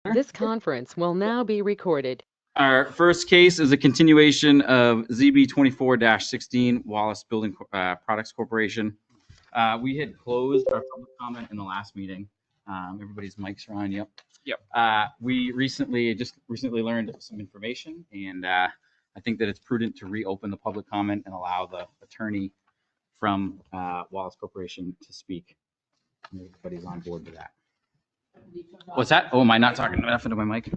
This conference will now be recorded. Our first case is a continuation of ZB 24-16 Wallace Building Products Corporation. We had closed our public comment in the last meeting. Everybody's mics are on. Yep. We recently learned some information, and I think that it's prudent to reopen the public comment and allow the attorney from Wallace Corporation to speak. Everybody's on board with that. What's that? Oh, am I not talking enough into my mic?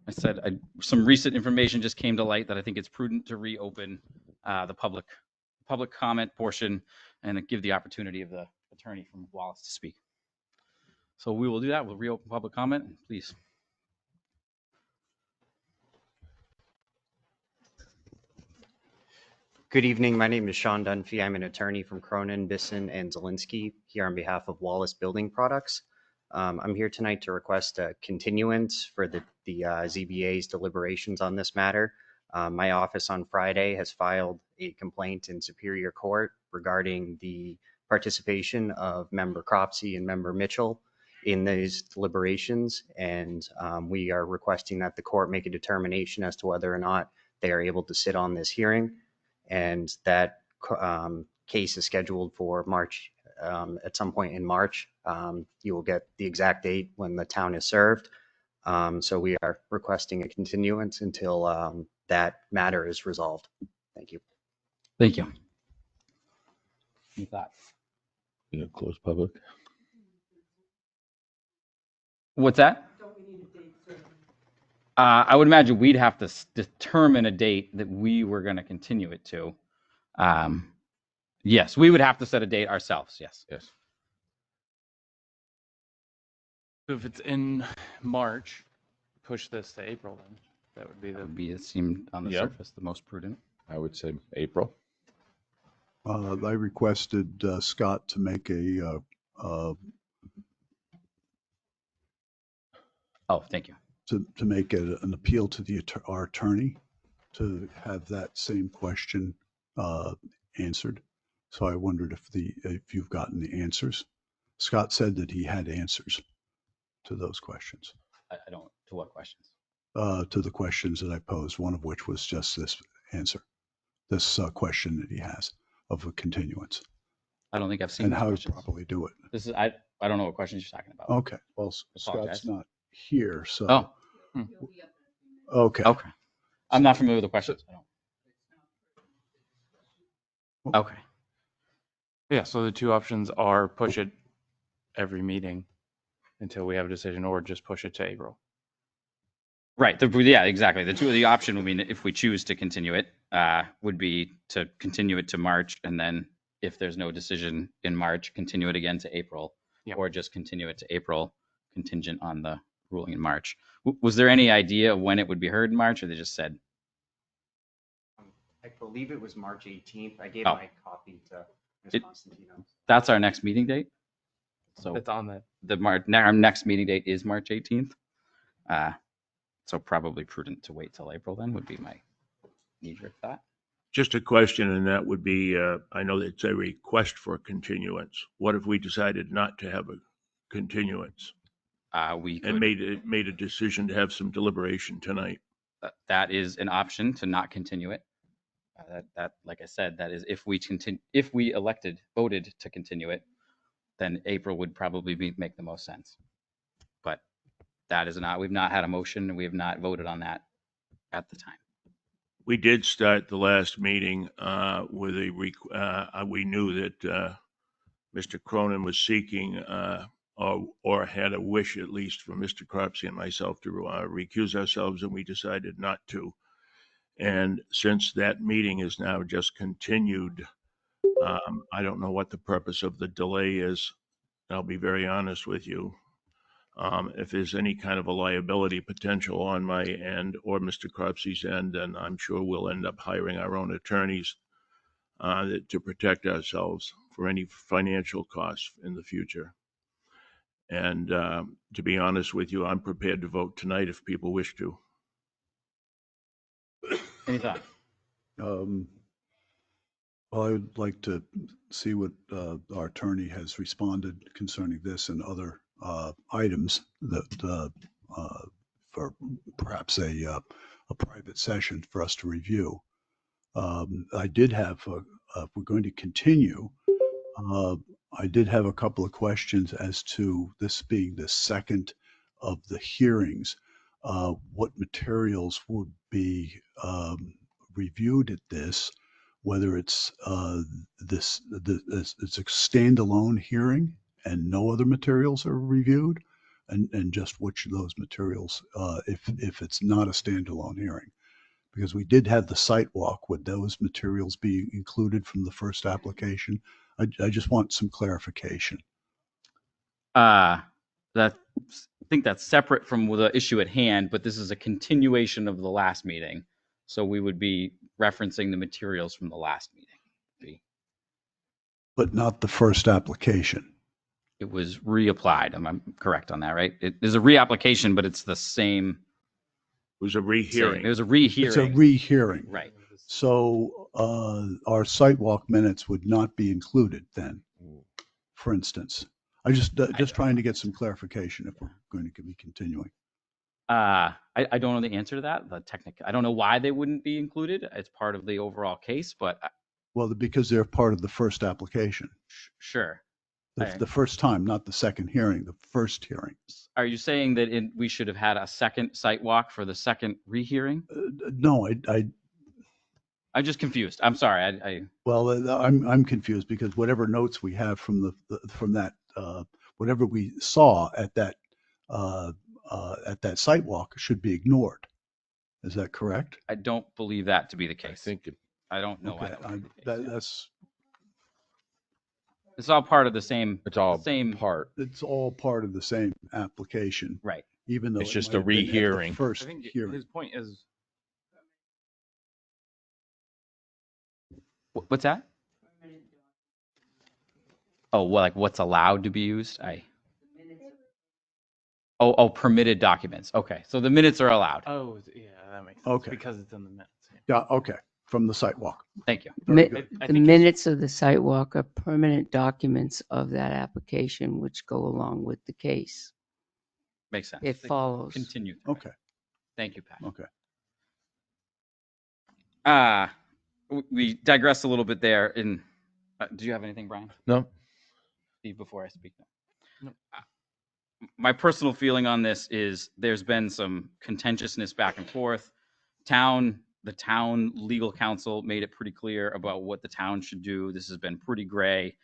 I said some recent information just came to light that I think it's prudent to reopen the public comment portion and give the opportunity of the attorney from Wallace to speak. So we will do that. We'll reopen public comment, please. Good evening. My name is Sean Dunphy. I'm an attorney from Cronin, Bisson, and Zielinski here on behalf of Wallace Building Products. I'm here tonight to request a continuance for the ZBA's deliberations on this matter. My office on Friday has filed a complaint in Superior Court regarding the participation of Member Cropsey and Member Mitchell in these deliberations, and we are requesting that the court make a determination as to whether or not they are able to sit on this hearing. And that case is scheduled for March, at some point in March. You will get the exact date when the town is served. So we are requesting a continuance until that matter is resolved. Thank you. Thank you. Any thoughts? Close public. What's that? Don't we need a date certain? I would imagine we'd have to determine a date that we were going to continue it to. Yes, we would have to set a date ourselves. Yes. Yes. So if it's in March, push this to April then. That would be That would be, it seemed on the surface, the most prudent. I would say April. I requested Scott to make a Oh, thank you. to make an appeal to our attorney to have that same question answered. So I wondered if you've gotten the answers. Scott said that he had answers to those questions. I don't. To what questions? To the questions that I posed, one of which was just this answer, this question that he has of a continuance. I don't think I've seen. And how questions. to properly do it. This is I don't know what questions you're talking about. Okay. Well, Scott's not here, so. Oh. Okay. Okay. I'm not familiar with the questions. Okay. Yeah, so the two options are push it every meeting until we have a decision, or just push it to April. Right. Yeah, exactly. The option would mean if we choose to continue it, would be to continue it to March, and then if there's no decision in March, continue it again to April, or just continue it to April, contingent on the ruling in March. Was there any idea of when it would be heard in March, or they just said? I believe it was March 18th. I gave my copy to Ms. Constantino. That's our next meeting date. So It's on that. Our next meeting date is March 18th. So probably prudent to wait till April then would be my knee-jerk thought. Just a question, and that would be, I know that it's a request for a continuance. What if we decided not to have a continuance? We and made a decision to have some deliberation tonight. That is an option to not continue it. That, like I said, that is if we voted to continue it, then April would probably make the most sense. But that is not. We've not had a motion, and we have not voted on that at the time. We did start the last meeting with we knew that Mr. Cronin was seeking or had a wish, at least, for Mr. Cropsey and myself to recuse ourselves, and we decided not to. And since that meeting is now just continued, I don't know what the purpose of the delay is. I'll be very honest with you. If there's any kind of a liability potential on my end or Mr. Cropsey's end, then I'm sure we'll end up hiring our own attorneys to protect ourselves for any financial costs in the future. And to be honest with you, I'm prepared to vote tonight if people wish to. Any thoughts? Well, I would like to see what our attorney has responded concerning this and other items that for perhaps a private session for us to review. I did have, if we're going to continue, I did have a couple of questions as to this being the second of the hearings. What materials would be reviewed at this? Whether it's it's a standalone hearing and no other materials are reviewed, and just which of those materials, if it's not a standalone hearing. Because we did have the site walk, would those materials be included from the first application? I just want some clarification. That I think that's separate from the issue at hand, but this is a continuation of the last meeting. So we would be referencing the materials from the last meeting. But not the first application. It was reapplied. I'm correct on that, right? It is a reapplication, but it's the same. It was a rehearing. It was a rehearing. It's a rehearing. Right. So our site walk minutes would not be included then, for instance. I just trying to get some clarification if we're going to be continuing. I don't know the answer to that. I don't know why they wouldn't be included as part of the overall case, but Well, because they're part of the first application. Sure. The first time, not the second hearing, the first hearing. Are you saying that we should have had a second site walk for the second rehearing? No, I'm just confused. I'm sorry. Well, I'm confused because whatever notes we have from from that, whatever we saw at that site walk should be ignored. Is that correct? I don't believe that to be the case. I don't know why Okay, that would be the case. that's It's all part of the same. It's all same part. it's all part of the same application, Right. even though It's it just might a have been at the rehearing. First I think hearing. his point is What's that? Oh, well, like what's allowed to be used? Oh, permitted documents. Okay, so the minutes are allowed. oh yeah, that makes sense Okay. because it's in the minutes. Yeah. Yeah, okay, from the site walk. Thank you. Very Mi- good. I The think minutes of the site walk are permanent documents of that application which go along with the case. Makes sense. It follows. Continue. through it. Okay, Thank you, Pat. okay. We digressed a little bit there. Do you have anything, Brian? No, Steve, before I speak? No. My personal feeling on this is there's been some contentiousness back and forth. The town legal counsel made it pretty clear about what the town should do. This has been pretty gray.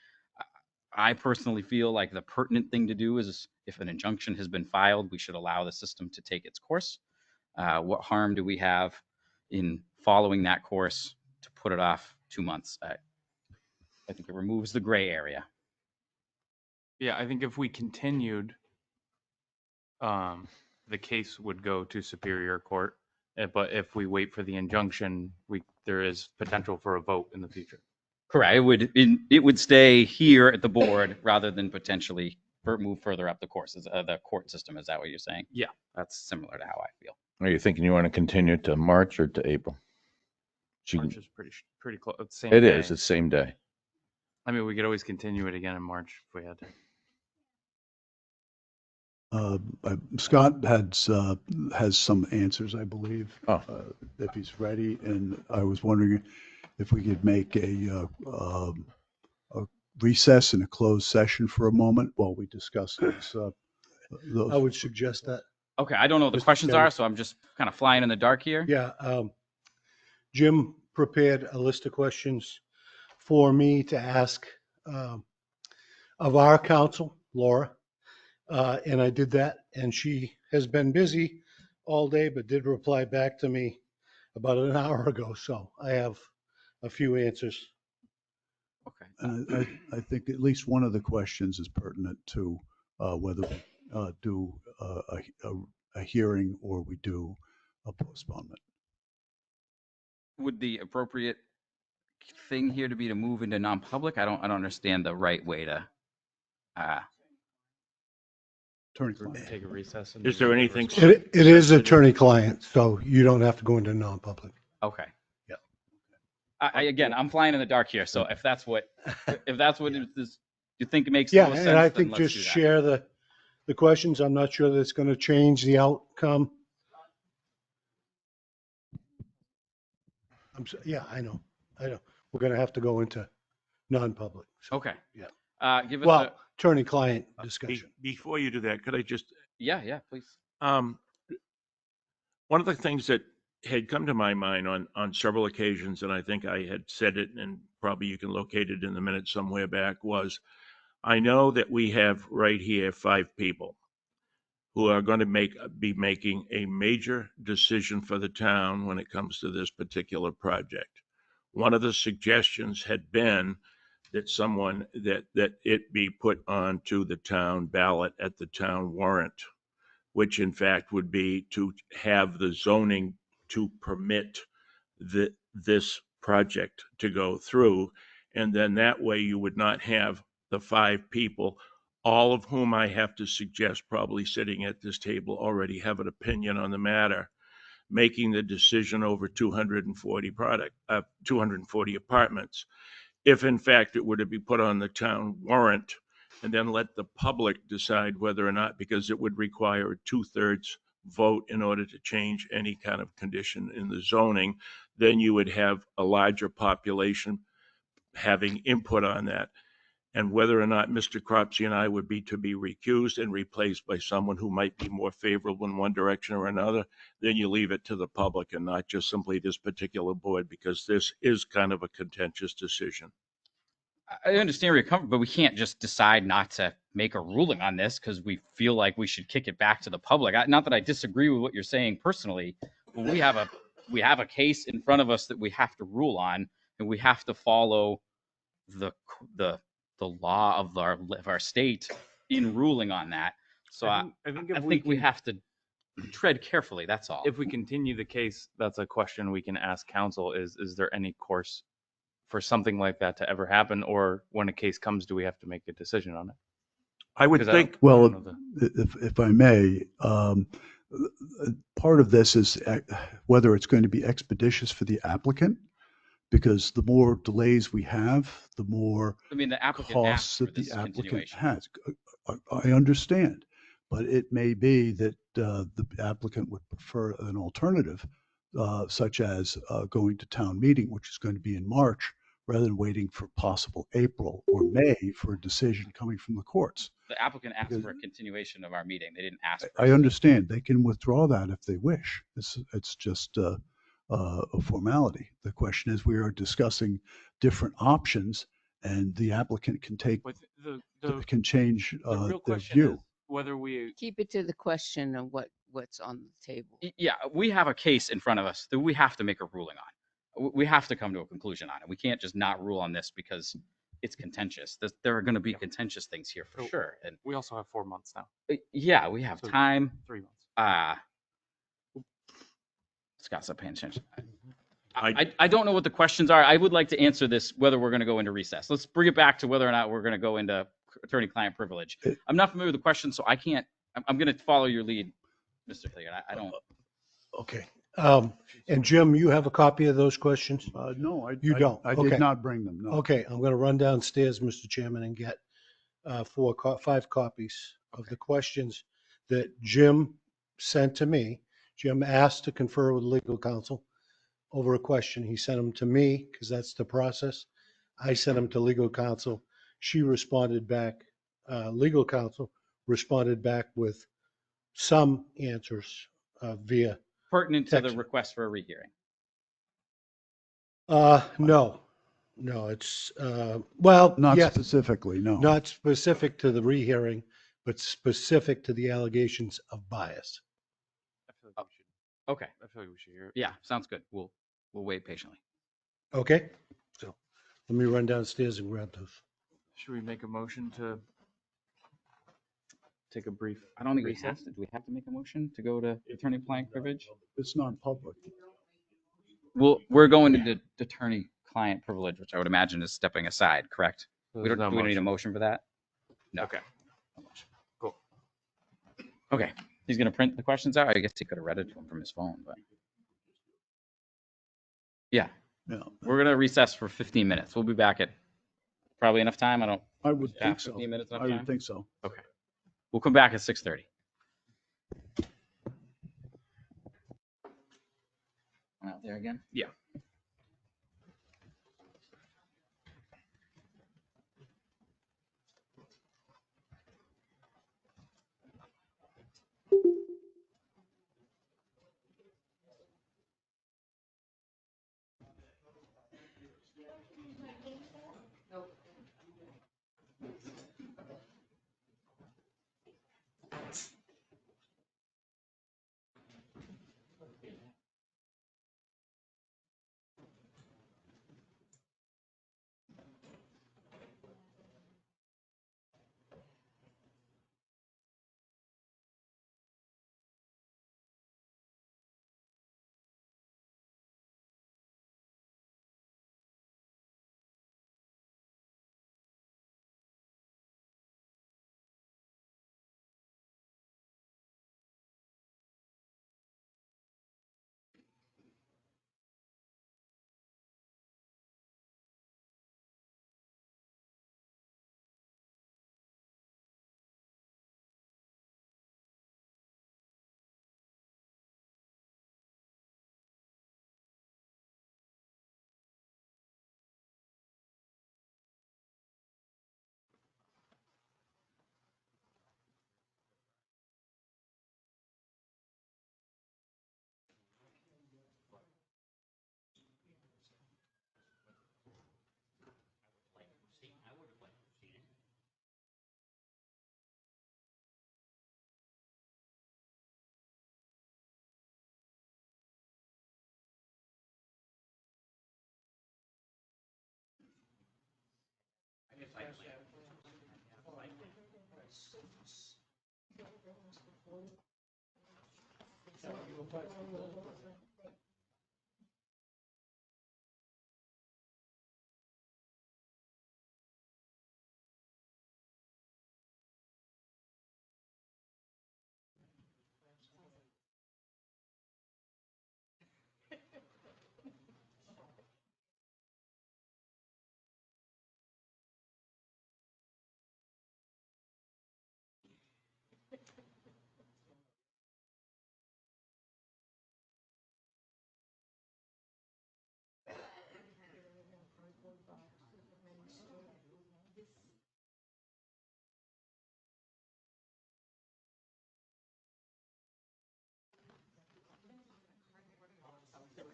I personally feel like the pertinent thing to do is if an injunction has been filed, we should allow the system to take its course. What harm do we have in following that course to put it off 2 months? I think it removes the gray area. Yeah, I think if we continued, the case would go to Superior Court. But if we wait for the injunction, there is potential for a vote in the future. Correct. It would stay here at the board rather than potentially move further up the courses, the court system. Is that what you're saying? Yeah. That's similar to how I feel. are you thinking you want to continue to March or to April? March is pretty close. Same It day. is. It's same day. I mean, we could always continue it again in March if we had to. Scott has some answers, I believe, Oh. if he's ready. And I was wondering if we could make a recess and a closed session for a moment while we discuss those. I would suggest that. Okay. I don't know what the Mr. questions Chairman. are, so I'm just kind of flying in the dark here. Yeah. Jim prepared a list of questions for me to ask of our counsel, Laura. And I did that, and she has been busy all day, but did reply back to me about an hour ago. So I have a few answers. Okay. And I think at least one of the questions is pertinent to whether we do a hearing or we do a postponement. Would the appropriate thing here to be to move into non-public? I don't understand the right way to. Attorney-client. Take a recess. Is there anything? It is attorney-client, so you don't have to go into non-public. Okay. Yeah. Again, I'm flying in the dark here. So if that's what you think makes Yeah, the most sense, and I then think let's just do that. share the questions. I'm not sure that's going to change the outcome. Yeah, I know. We're going to have to go into non-public. So, Okay. Yeah. Give us Well, attorney-client discussion. Before you do that, could I just, yeah, please. one of the things that had come to my mind on several occasions, and I think I had said it, and probably you can locate it in the minutes somewhere back, was I know that we have right here 5 people who are going to be making a major decision for the town when it comes to this particular project. One of the suggestions had been that that it be put onto the town ballot at the town warrant, which in fact would be to have the zoning to permit this project to go through. And then that way you would not have the 5 people, all of whom I have to suggest probably sitting at this table already have an opinion on the matter, making the decision over 240 apartments. If in fact it were to be put on the town warrant and then let the public decide whether or not, because it would require a 2/3 vote in order to change any kind of condition in the zoning, then you would have a larger population having input on that. And whether or not Mr. Cropsey and I would be to be recused and replaced by someone who might be more favorable in one direction or another, then you leave it to the public and not just simply this particular board, because this is kind of a contentious decision. I understand where you're coming, but we can't just decide not to make a ruling on this because we feel like we should kick it back to the public. Not that I disagree with what you're saying personally, but we have a case in front of us that we have to rule on, and we have to follow the law of our state in ruling on that. So I think we have to tread carefully. That's all. If we continue the case, that's a question we can ask counsel. Is there any course for something like that to ever happen, or when a case comes, do we have to make a decision on it? I would think. Well, if I may, part of this is whether it's going to be expeditious for the applicant, because the more delays we have, the more the applicant costs asked for that the this applicant continuation. has. I understand, but it may be that the applicant would prefer an alternative, such as going to town meeting, which is going to be in March, rather than waiting for possible April or May for a decision coming from the courts. The applicant asked for a continuation of our meeting. They didn't ask for I understand. They can withdraw that if they wish. It's just a formality. The question is, we are discussing different options, and the applicant can can change the real their question view. is whether we Keep it to the question of what's on the table. Yeah, we have a case in front of us that we have to make a ruling on. We have to come to a conclusion on it. We can't just not rule on this because it's contentious. There are going to be contentious things here for sure. And we also have 4 months now. Yeah, we have time. 3 months. Scott's not paying attention. I don't know what the questions are. I would like to answer this, whether we're going to go into recess. Let's bring it back to whether or not we're going to go into attorney-client privilege. I'm not familiar with the question, so I can't. I'm going to follow your lead, Mr. Hilliard. I don't. Okay. And Jim, you have a copy of those questions? No, You don't? I Okay. did not bring them. No. Okay, I'm going to run downstairs, Mr. Chairman, and get 5 copies of the questions that Jim sent to me. Jim asked to confer with legal counsel over a question. He sent them to me because that's the process. I sent them to legal counsel. She responded back, legal counsel responded back with some answers via Pertinent to the text. request for a rehearing. No, it's, well, Not yes, specifically, no. not specific to the rehearing, but specific to the allegations of bias. Okay. I feel like we should hear it. Yeah, sounds good. We'll wait patiently. Okay, so let me run downstairs and grab those. Should we make a motion to take a brief? I don't think we have to. Do we have to make a motion to go to attorney-client privilege? It's not public. We're going to the attorney-client privilege, which I would imagine is stepping aside, correct? There's We don't no do we need a motion. motion for that? No. Okay. No motion. Cool. Okay. He's going to print the questions out. I guess he could have read it to him from his phone, but yeah, Yeah, we're going to recess for 15 minutes. We'll be back at probably enough time. I would Yeah, think so. 15 minutes enough I time? would think so. Okay. We'll come back at 6:30. Out there again? Yeah.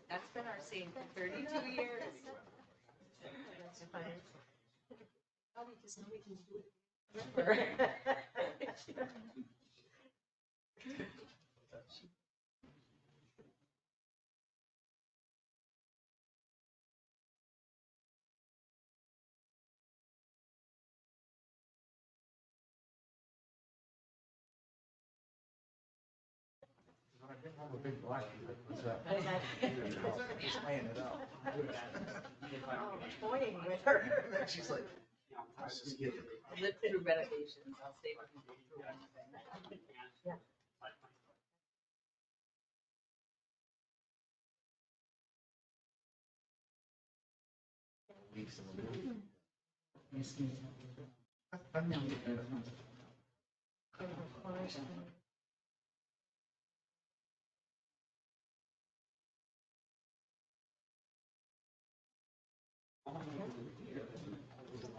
That's been our scene for 32 years. That's fine. Oh, because nobody can do it. Toying with her. She's like, live through renovations. I'll stay with you through anything. Yeah.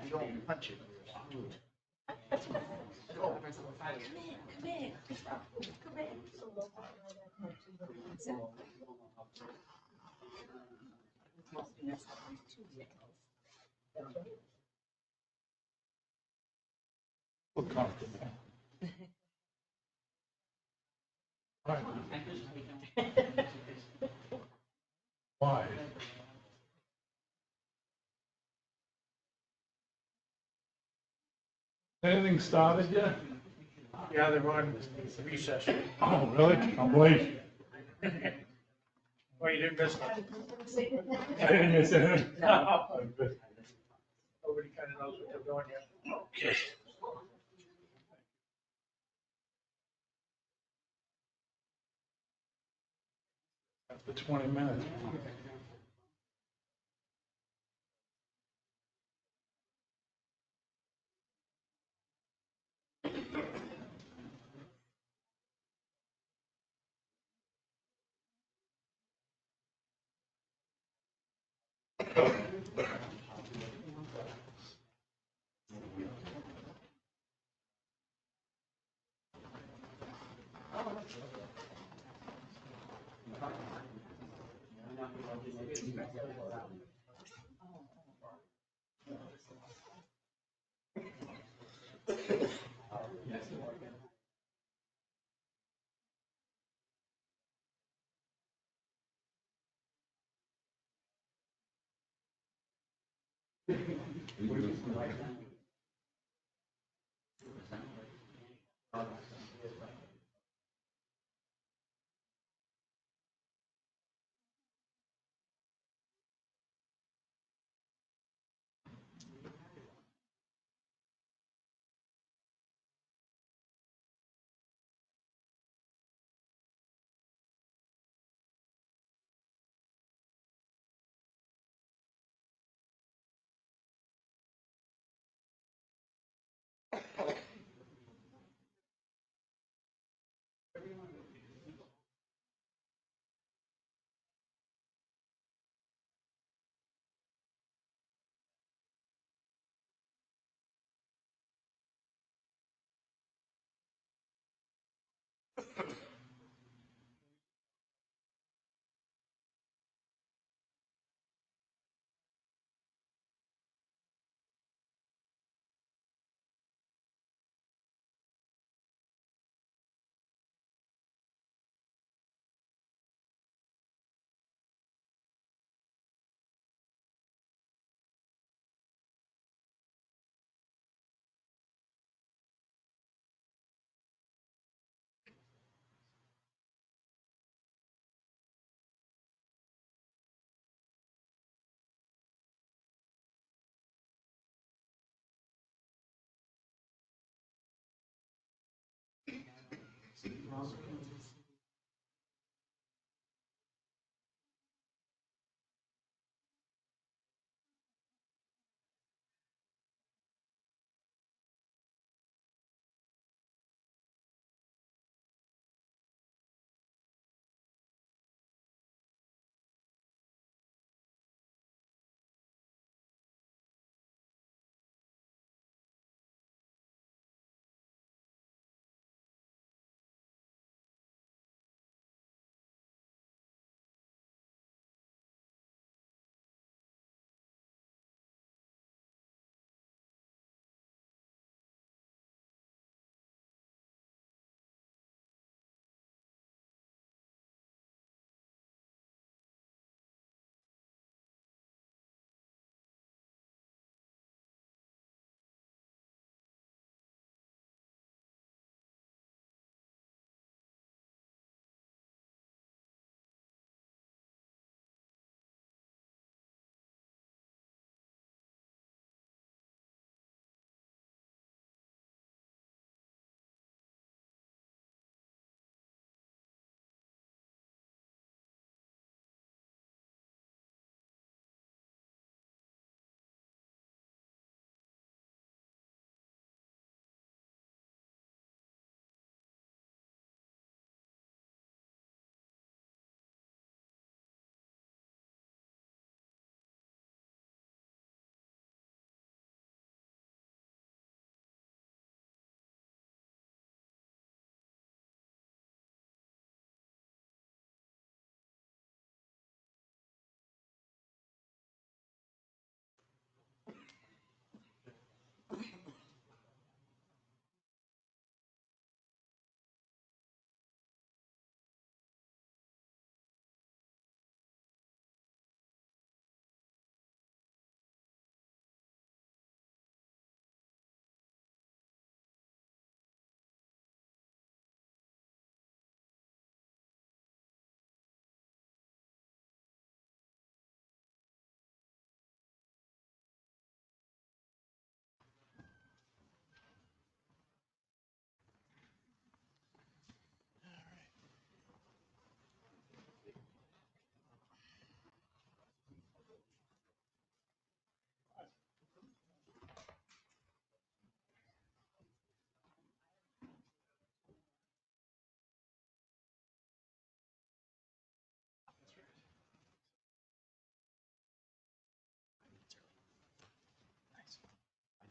Don't punch it. Come in. Come in. Exactly. What compliment? Why? Anything started yet? Yeah, they're on recess. Oh, really? I'm late. Well, you didn't miss much. I didn't miss anything. Nobody kind of knows what they're doing yet. Okay. After 20 minutes.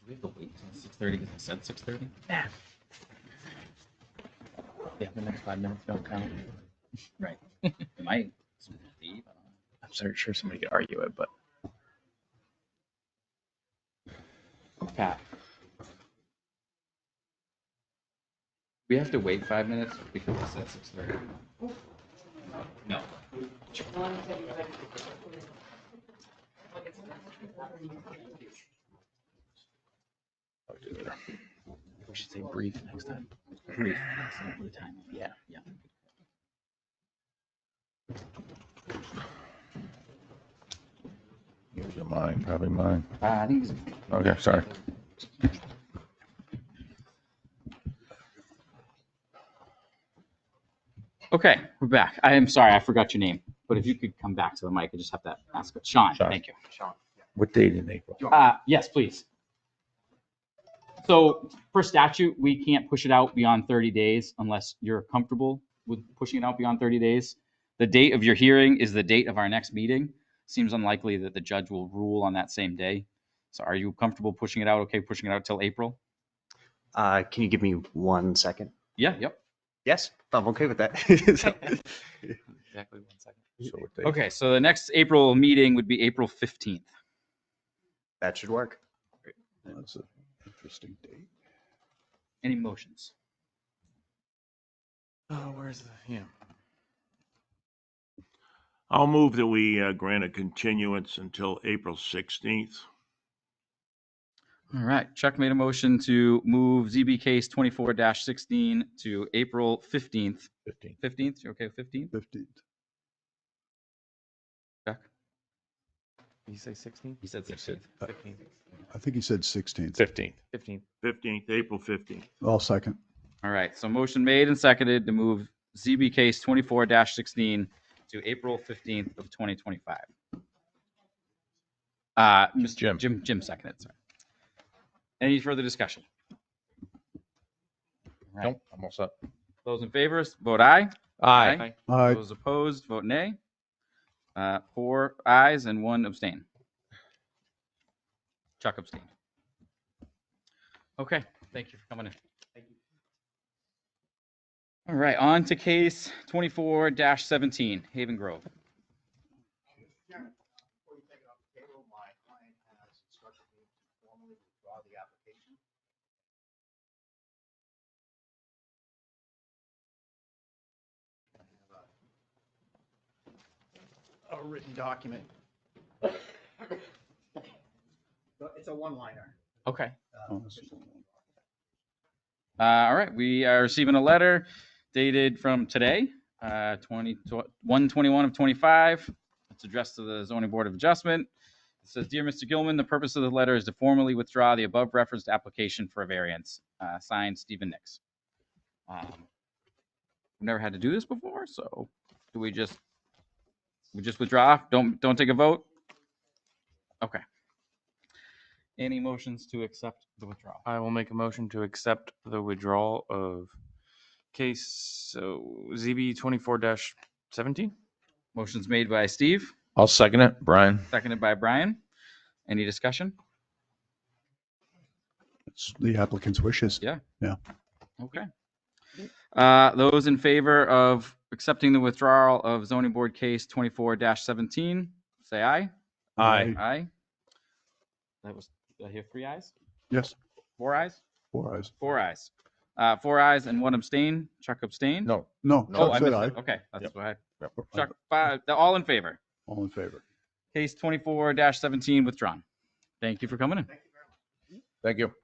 we have to wait until 6:30 because it said 6:30? Yeah, the next 5 minutes don't count. Right. It might. Leave, I don't know. I'm sure somebody could argue it, but Pat. We have to wait 5 minutes because it said 6:30. No. we should say brief next time. Brief. Put a time on it. Yeah. Yeah. Yours or mine? Probably mine. I think it's Okay, sorry. Okay, we're back. I am sorry, I forgot your name, but if you could come back to the mic, I just have to ask it. Sean, Sean. thank you. What date in April? Yes, please. So per statute, we can't push it out beyond 30 days unless you're comfortable with pushing it out beyond 30 days. The date of your hearing is the date of our next meeting. Seems unlikely that the judge will rule on that same day. So are you comfortable pushing it out? Okay, pushing it out till April? Can you give me 1 second? Yeah, yep. Yes, I'm okay with that. So- Exactly 1 second. So what date? Okay, so the next April meeting would be April 15th. that should work. That's an interesting date. Any motions? Oh, where's the, yeah. I'll move that we grant a continuance until April 16th. All right, Chuck made a motion to move ZB case 24-16 to April 15th. 15. 15th, you okay with 15th? 15th. Chuck? Did you say 16? He said He 16th. said 15. I think he said 16th. 15th. 15. 15th, April 15th. I'll second. All right, so motion made and seconded to move ZB case 24-16 to April 15th of 2025. Jim. Jim seconded, sorry. Any further discussion? All right. Nope, I'm all set. Those in favor, vote aye. Aye. All right. Those opposed, vote nay. 4 ayes and 1 abstain. Chuck abstained. Okay, thank you for coming in. All right, on to case 24-17, Haven Grove. Before you take it off the table, my client has instructed me to formally withdraw the application. A written document. It's a one-liner. Okay. Oh, this is- All right, we are receiving a letter dated from today, 1/21 of 25. It's addressed to the Zoning Board of Adjustment. It says, "Dear Mr. Gilman, the purpose of the letter is to formally withdraw the above referenced application for a variance." Signed, Stephen Nix. We've never had to do this before, so do we just withdraw? Don't take a vote? Okay. Any motions to accept the withdrawal? I will make a motion to accept the withdrawal of case ZB 24-17. Motion's made by Steve, I'll second it. Brian? seconded by Brian. Any discussion? It's the applicant's wishes. Yeah. Yeah. Okay. Those in favor of accepting the withdrawal of zoning board case 24-17, say aye. Aye. Aye. That was, did I hear 3 ayes? Yes. 4 ayes? 4 eyes. 4 ayes. 4 ayes and 1 abstain. Chuck abstained? No. No. Oh, Chuck I said missed aye. it. Okay, that's Yep. what I, Yep. Chuck, all in favor. All in favor. Case 24-17 withdrawn. Thank you for coming in. Thank you.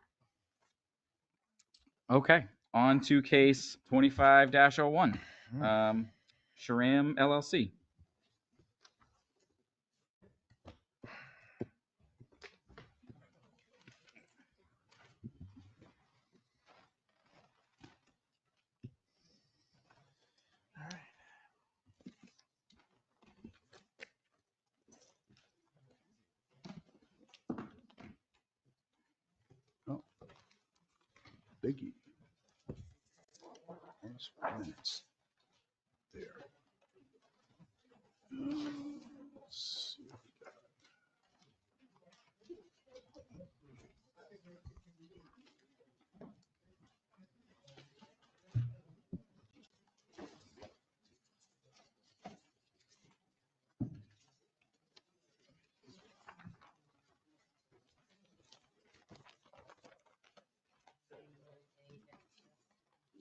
Okay, on to case 25-01, Sharam LLC. Biggie. Almost 5 minutes. There. Let's see what we got.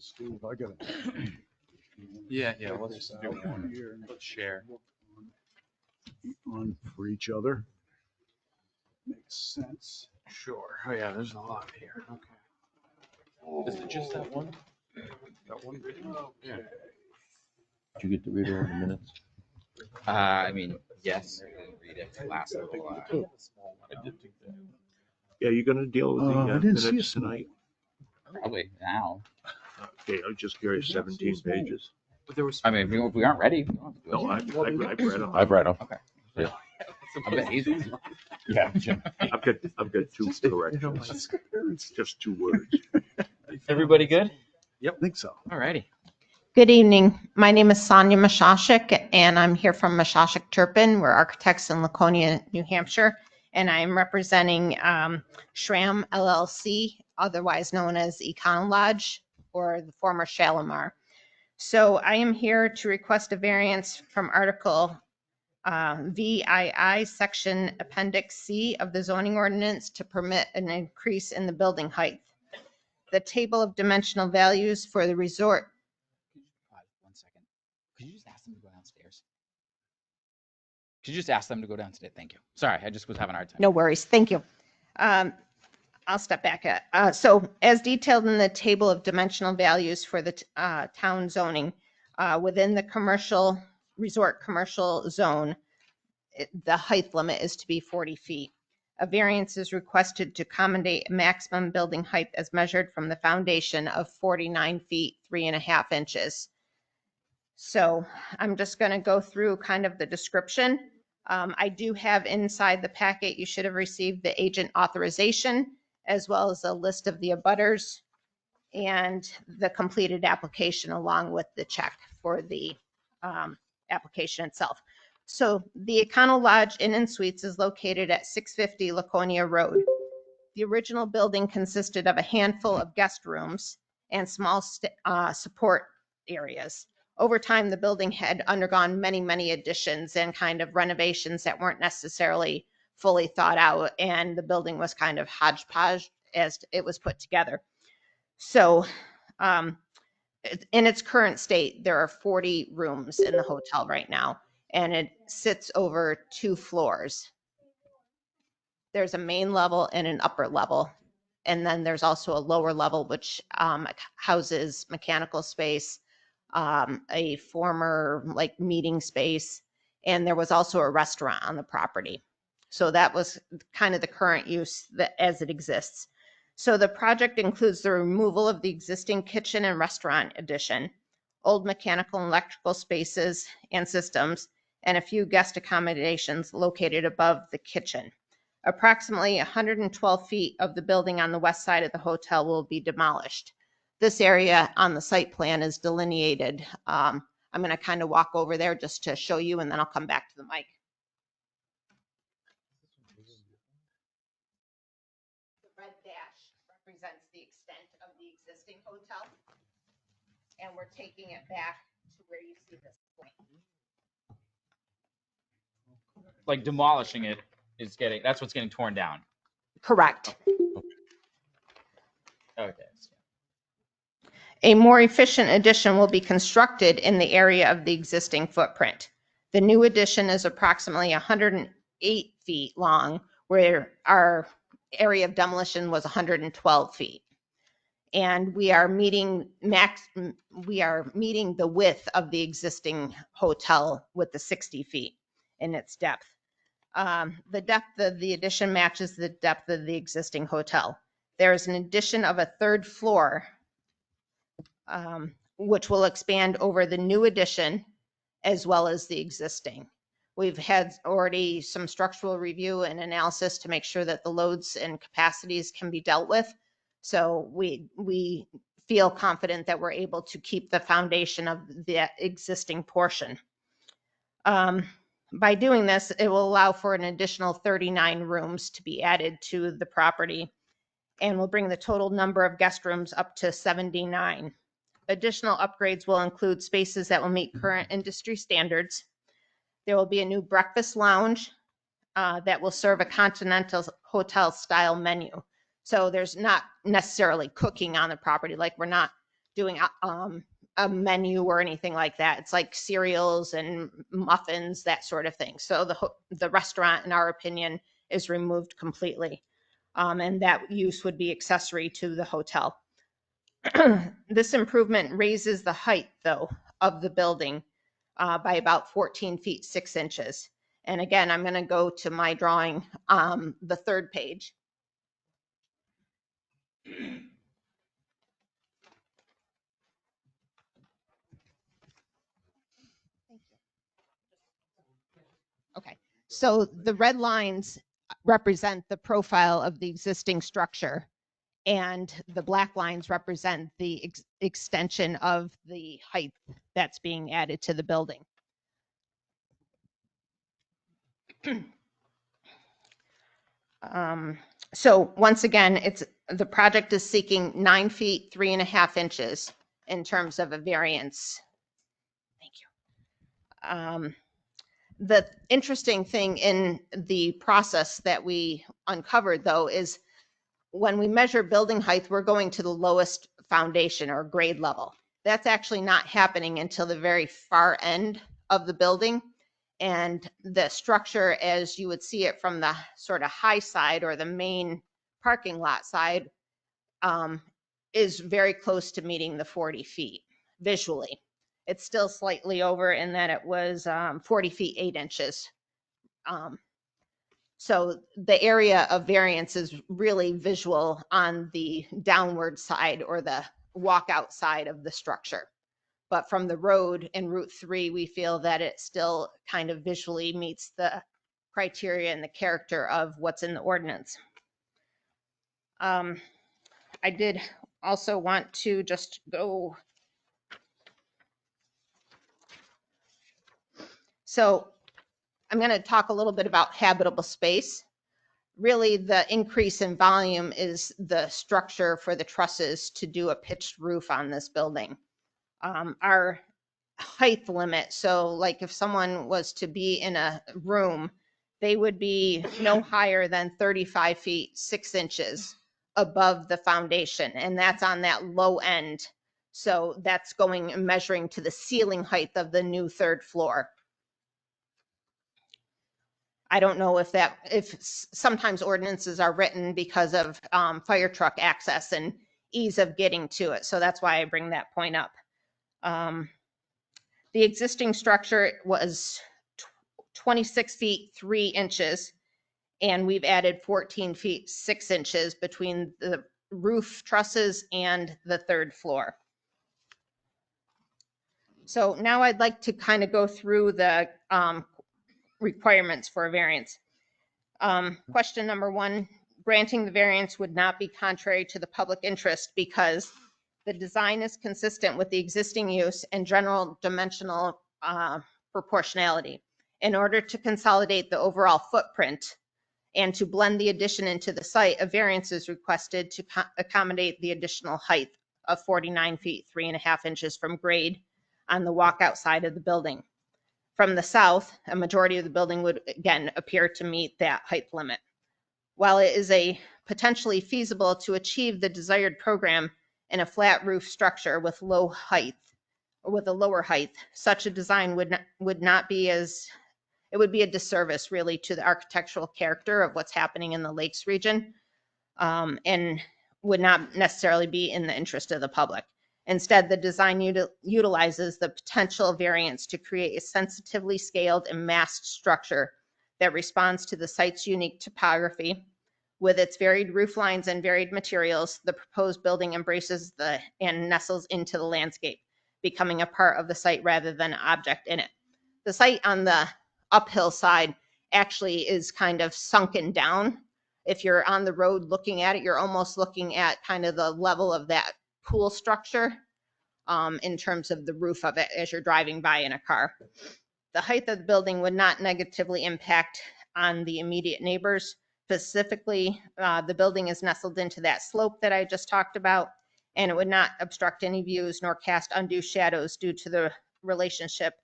Steve, I got it. Yeah, let's do one. Here. Let's share. On for each other. Makes sense. Sure. Oh yeah, there's a lot here. Okay. Is it just that one? That one video? Yeah. Did you get to read all the minutes? I mean, yes, I didn't read it last little. Yeah, you're gonna deal with the I didn't see a minutes small tonight? Probably now. Okay, I was just curious, 17 pages. But there was. I mean, if we aren't ready, we don't have to do it. No, I've read them. I've read them. Okay. Yeah. I bet he's. Yeah, Jim. I've got two corrections, just 2 words. Everybody good? I think so. All righty. Good evening. My name is Sonia Mashashik, and I'm here from Mashashik Turpin. We're architects in Laconia, New Hampshire, and I'm representing Shram LLC, otherwise known as Econ Lodge, or the former Shalimar. So I am here to request a variance from Article VII, Section Appendix C of the zoning ordinance to permit an increase in the building height. The table of dimensional values for the resort. Pause 1 second. Could you just ask them to go downstairs? Could you just ask them to go downstairs? Thank you. Sorry, I just was having a hard time. No worries. Thank you. I'll step back. So as detailed in the table of dimensional values for the town zoning, within the resort commercial zone, the height limit is to be 40 feet. A variance is requested to accommodate a maximum building height as measured from the foundation of 49 feet, 3.5 inches. So I'm just going to go through kind of the description. I do have inside the packet, you should have received the agent authorization, as well as a list of the abutters and the completed application along with the check for the application itself. So the Econo Lodge Inn and Suites is located at 650 Laconia Road. The original building consisted of a handful of guest rooms and small support areas. Over time, the building had undergone many additions and kind of renovations that weren't necessarily fully thought out, and the building was kind of hodgepodge as it was put together. So in its current state, there are 40 rooms in the hotel right now, and it sits over 2 floors. There's a main level and an upper level, and then there's also a lower level which houses mechanical space, a former like meeting space, and there was also a restaurant on the property. So that was kind of the current use as it exists. So the project includes the removal of the existing kitchen and restaurant addition, old mechanical and electrical spaces and systems, and a few guest accommodations located above the kitchen. Approximately 112 feet of the building on the west side of the hotel will be demolished. This area on the site plan is delineated. I'm going to kind of walk over there just to show you, and then I'll come back to the mic. The red dash represents the extent of the existing hotel, and we're taking it back to where you see this point. Like demolishing it is that's what's getting torn down. Correct. Okay. A more efficient addition will be constructed in the area of the existing footprint. The new addition is approximately 108 feet long, where our area of demolition was 112 feet. And we are meeting the width of the existing hotel with the 60 feet in its depth. The depth of the addition matches the depth of the existing hotel. There is an addition of a 3rd floor, which will expand over the new addition as well as the existing. We've had already some structural review and analysis to make sure that the loads and capacities can be dealt with. So we feel confident that we're able to keep the foundation of the existing portion. By doing this, it will allow for an additional 39 rooms to be added to the property, and will bring the total number of guest rooms up to 79. Additional upgrades will include spaces that will meet current industry standards. There will be a new breakfast lounge that will serve a continental hotel style menu. So there's not necessarily cooking on the property, like we're not doing a menu or anything like that. It's like cereals and muffins, that sort of thing. So the restaurant, in our opinion, is removed completely. And that use would be accessory to the hotel. This improvement raises the height, though, of the building by about 14 feet 6 inches. And again, I'm going to go to my drawing, the third page. Okay, so the red lines represent the profile of the existing structure, and the black lines represent the extension of the height that's being added to the building. So once again, the project is seeking 9 feet 3.5 inches in terms of a variance. Thank you. The interesting thing in the process that we uncovered, though, is when we measure building height, we're going to the lowest foundation or grade level. That's actually not happening until the very far end of the building. And the structure, as you would see it from the sort of high side or the main parking lot side, is very close to meeting the 40 feet visually. It's still slightly over in that it was 40 feet 8 inches. So the area of variance is really visual on the downward side or the walkout side of the structure. But from the road in Route 3, we feel that it still kind of visually meets the criteria and the character of what's in the ordinance. I did also want to just go. So I'm going to talk a little bit about habitable space. Really, the increase in volume is the structure for the trusses to do a pitched roof on this building. Our height limit, so like if someone was to be in a room, they would be no higher than 35 feet 6 inches above the foundation, and that's on that low end. So that's going and measuring to the ceiling height of the new third floor. I don't know if sometimes ordinances are written because of fire truck access and ease of getting to it. So that's why I bring that point up. The existing structure was 26 feet 3 inches, and we've added 14 feet 6 inches between the roof trusses and the third floor. So now I'd like to kind of go through the requirements for a variance. Question number 1, granting the variance would not be contrary to the public interest because the design is consistent with the existing use and general dimensional proportionality. In order to consolidate the overall footprint and to blend the addition into the site, a variance is requested to accommodate the additional height of 49 feet 3.5 inches from grade on the walkout side of the building. From the south, a majority of the building would again appear to meet that height limit. While it is potentially feasible to achieve the desired program in a flat roof structure with a lower height, such a design would not be it would be a disservice really to the architectural character of what's happening in the Lakes region, and would not necessarily be in the interest of the public. Instead, the design utilizes the potential variance to create a sensitively scaled and masked structure that responds to the site's unique topography. With its varied roof lines and varied materials, the proposed building embraces and nestles into the landscape, becoming a part of the site rather than an object in it. The site on the uphill side actually is kind of sunken down. If you're on the road looking at it, you're almost looking at kind of the level of that pool structure in terms of the roof of it as you're driving by in a car. The height of the building would not negatively impact on the immediate neighbors. Specifically, the building is nestled into that slope that I just talked about, and it would not obstruct any views nor cast undue shadows due to the relationship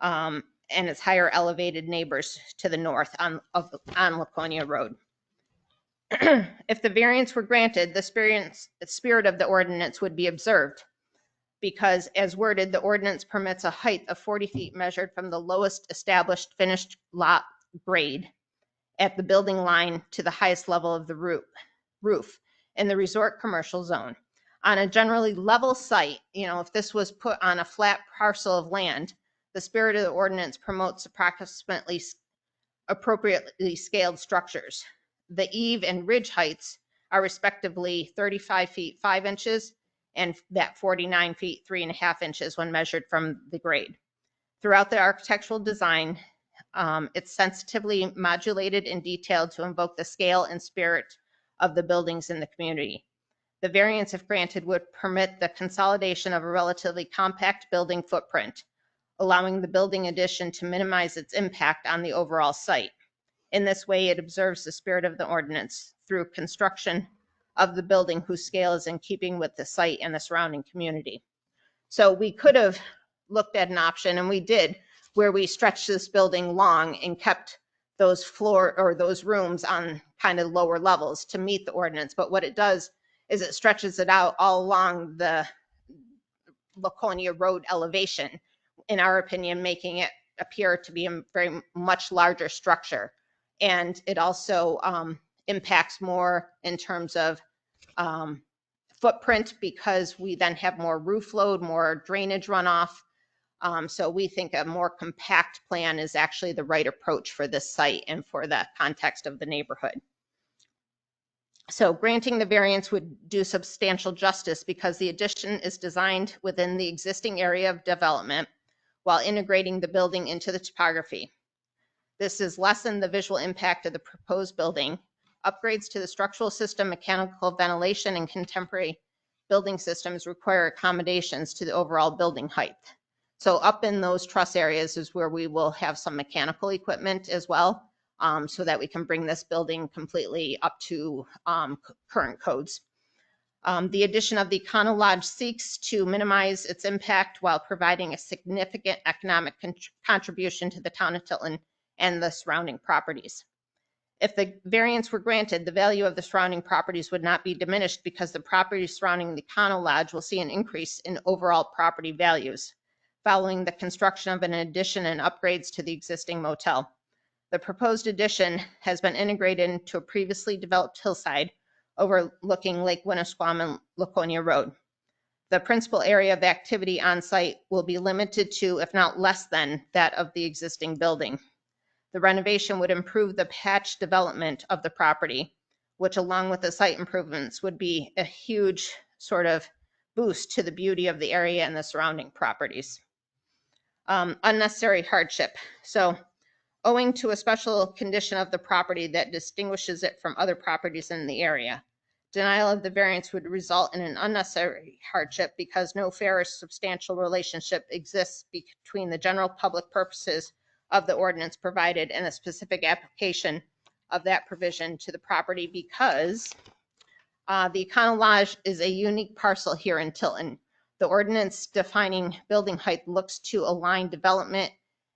and its higher elevated neighbors to the north on Laconia Road. If the variance were granted, the spirit of the ordinance would be observed. because as worded, the ordinance permits a height of 40 feet measured from the lowest established finished lot grade at the building line to the highest level of the roof in the resort commercial zone. On a generally level site, if this was put on a flat parcel of land, the spirit of the ordinance promotes appropriately scaled structures. The eave and ridge heights are respectively 35 feet 5 inches and that 49 feet 3.5 inches when measured from the grade. Throughout the architectural design, it's sensitively modulated and detailed to invoke the scale and spirit of the buildings in the community. The variance, if granted, would permit the consolidation of a relatively compact building footprint, allowing the building addition to minimize its impact on the overall site. In this way, it observes the spirit of the ordinance through construction of the building whose scale is in keeping with the site and the surrounding community. So we could have looked at an option, and we did, where we stretched this building long and kept those those rooms on kind of lower levels to meet the ordinance. But what it does is it stretches it out all along the Laconia Road elevation, in our opinion, making it appear to be a very much larger structure. And it also impacts more in terms of footprint, because we then have more roof load, more drainage runoff. So we think a more compact plan is actually the right approach for this site and for the context of the neighborhood. So granting the variance would do substantial justice because the addition is designed within the existing area of development while integrating the building into the topography. This is lessen the visual impact of the proposed building. Upgrades to the structural system, mechanical ventilation, and contemporary building systems require accommodations to the overall building height. So up in those truss areas is where we will have some mechanical equipment as well, so that we can bring this building completely up to current codes. The addition of the Econo Lodge seeks to minimize its impact while providing a significant economic contribution to the town of Tilton and the surrounding properties. If the variance were granted, the value of the surrounding properties would not be diminished because the properties surrounding the Econo Lodge will see an increase in overall property values following the construction of an addition and upgrades to the existing motel. The proposed addition has been integrated into a previously developed hillside overlooking Lake Winnisquam and Laconia Road. The principal area of activity on site will be limited to, if not less than, that of the existing building. The renovation would improve the patch development of the property, which along with the site improvements would be a huge sort of boost to the beauty of the area and the surrounding properties. Unnecessary hardship. So owing to a special condition of the property that distinguishes it from other properties in the area, denial of the variance would result in an unnecessary hardship because no fair or substantial relationship exists between the general public purposes of the ordinance provided and the specific application of that provision to the property, because the Econo Lodge is a unique parcel here in Tilton. The ordinance defining building height looks to align development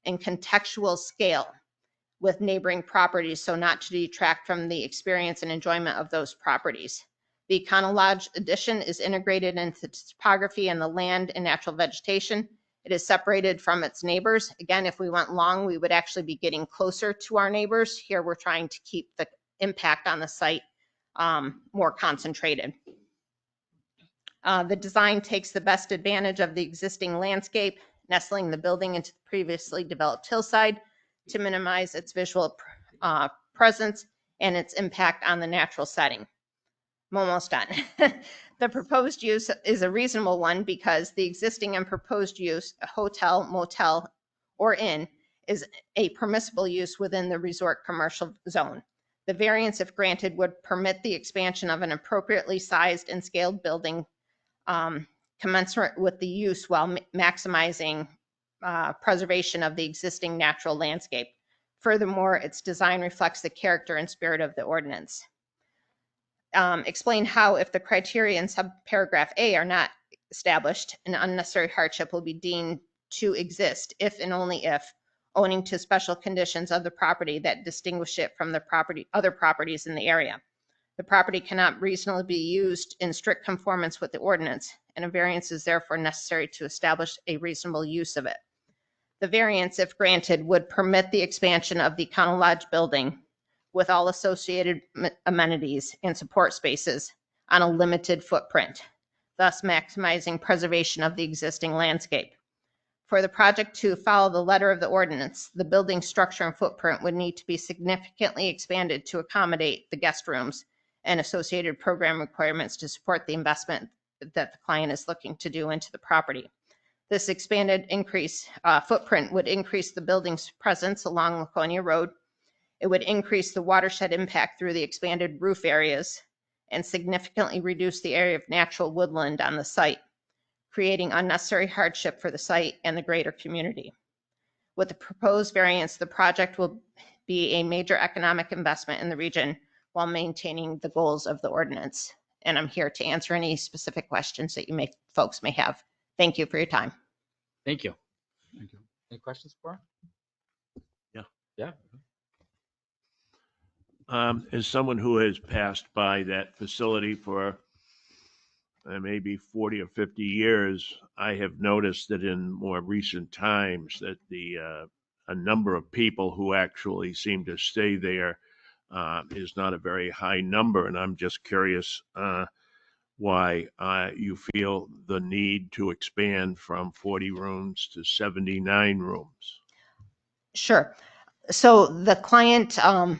and contextual scale with neighboring properties, so not to detract from the experience and enjoyment of those properties. The Econo Lodge addition is integrated into the topography and the land and natural vegetation. It is separated from its neighbors. Again, if we went long, we would actually be getting closer to our neighbors. Here, we're trying to keep the impact on the site more concentrated. The design takes the best advantage of the existing landscape, nestling the building into the previously developed hillside to minimize its visual presence and its impact on the natural setting. I'm almost done. The proposed use is a reasonable one because the existing and proposed use, a hotel, motel, or inn, is a permissible use within the resort commercial zone. The variance, if granted, would permit the expansion of an appropriately sized and scaled building commensurate with the use while maximizing preservation of the existing natural landscape. Furthermore, its design reflects the character and spirit of the ordinance. Explain how, if the criteria in subparagraph A are not established, an unnecessary hardship will be deemed to exist if and only if owning to special conditions of the property that distinguish it from the other properties in the area. The property cannot reasonably be used in strict conformance with the ordinance, and a variance is therefore necessary to establish a reasonable use of it. The variance, if granted, would permit the expansion of the Econo Lodge building with all associated amenities and support spaces on a limited footprint, thus maximizing preservation of the existing landscape. For the project to follow the letter of the ordinance, the building structure and footprint would need to be significantly expanded to accommodate the guest rooms and associated program requirements to support the investment that the client is looking to do into the property. This expanded footprint would increase the building's presence along Laconia Road. It would increase the watershed impact through the expanded roof areas and significantly reduce the area of natural woodland on the site, creating unnecessary hardship for the site and the greater community. With the proposed variance, the project will be a major economic investment in the region while maintaining the goals of the ordinance. And I'm here to answer any specific questions that folks may have. Thank you for your time. Thank you. Thank you. Any questions for? Yeah. Yeah. As someone who has passed by that facility for maybe 40 or 50 years, I have noticed that in more recent times that a number of people who actually seem to stay there is not a very high number. And I'm just curious why you feel the need to expand from 40 rooms to 79 rooms. Sure. So the client,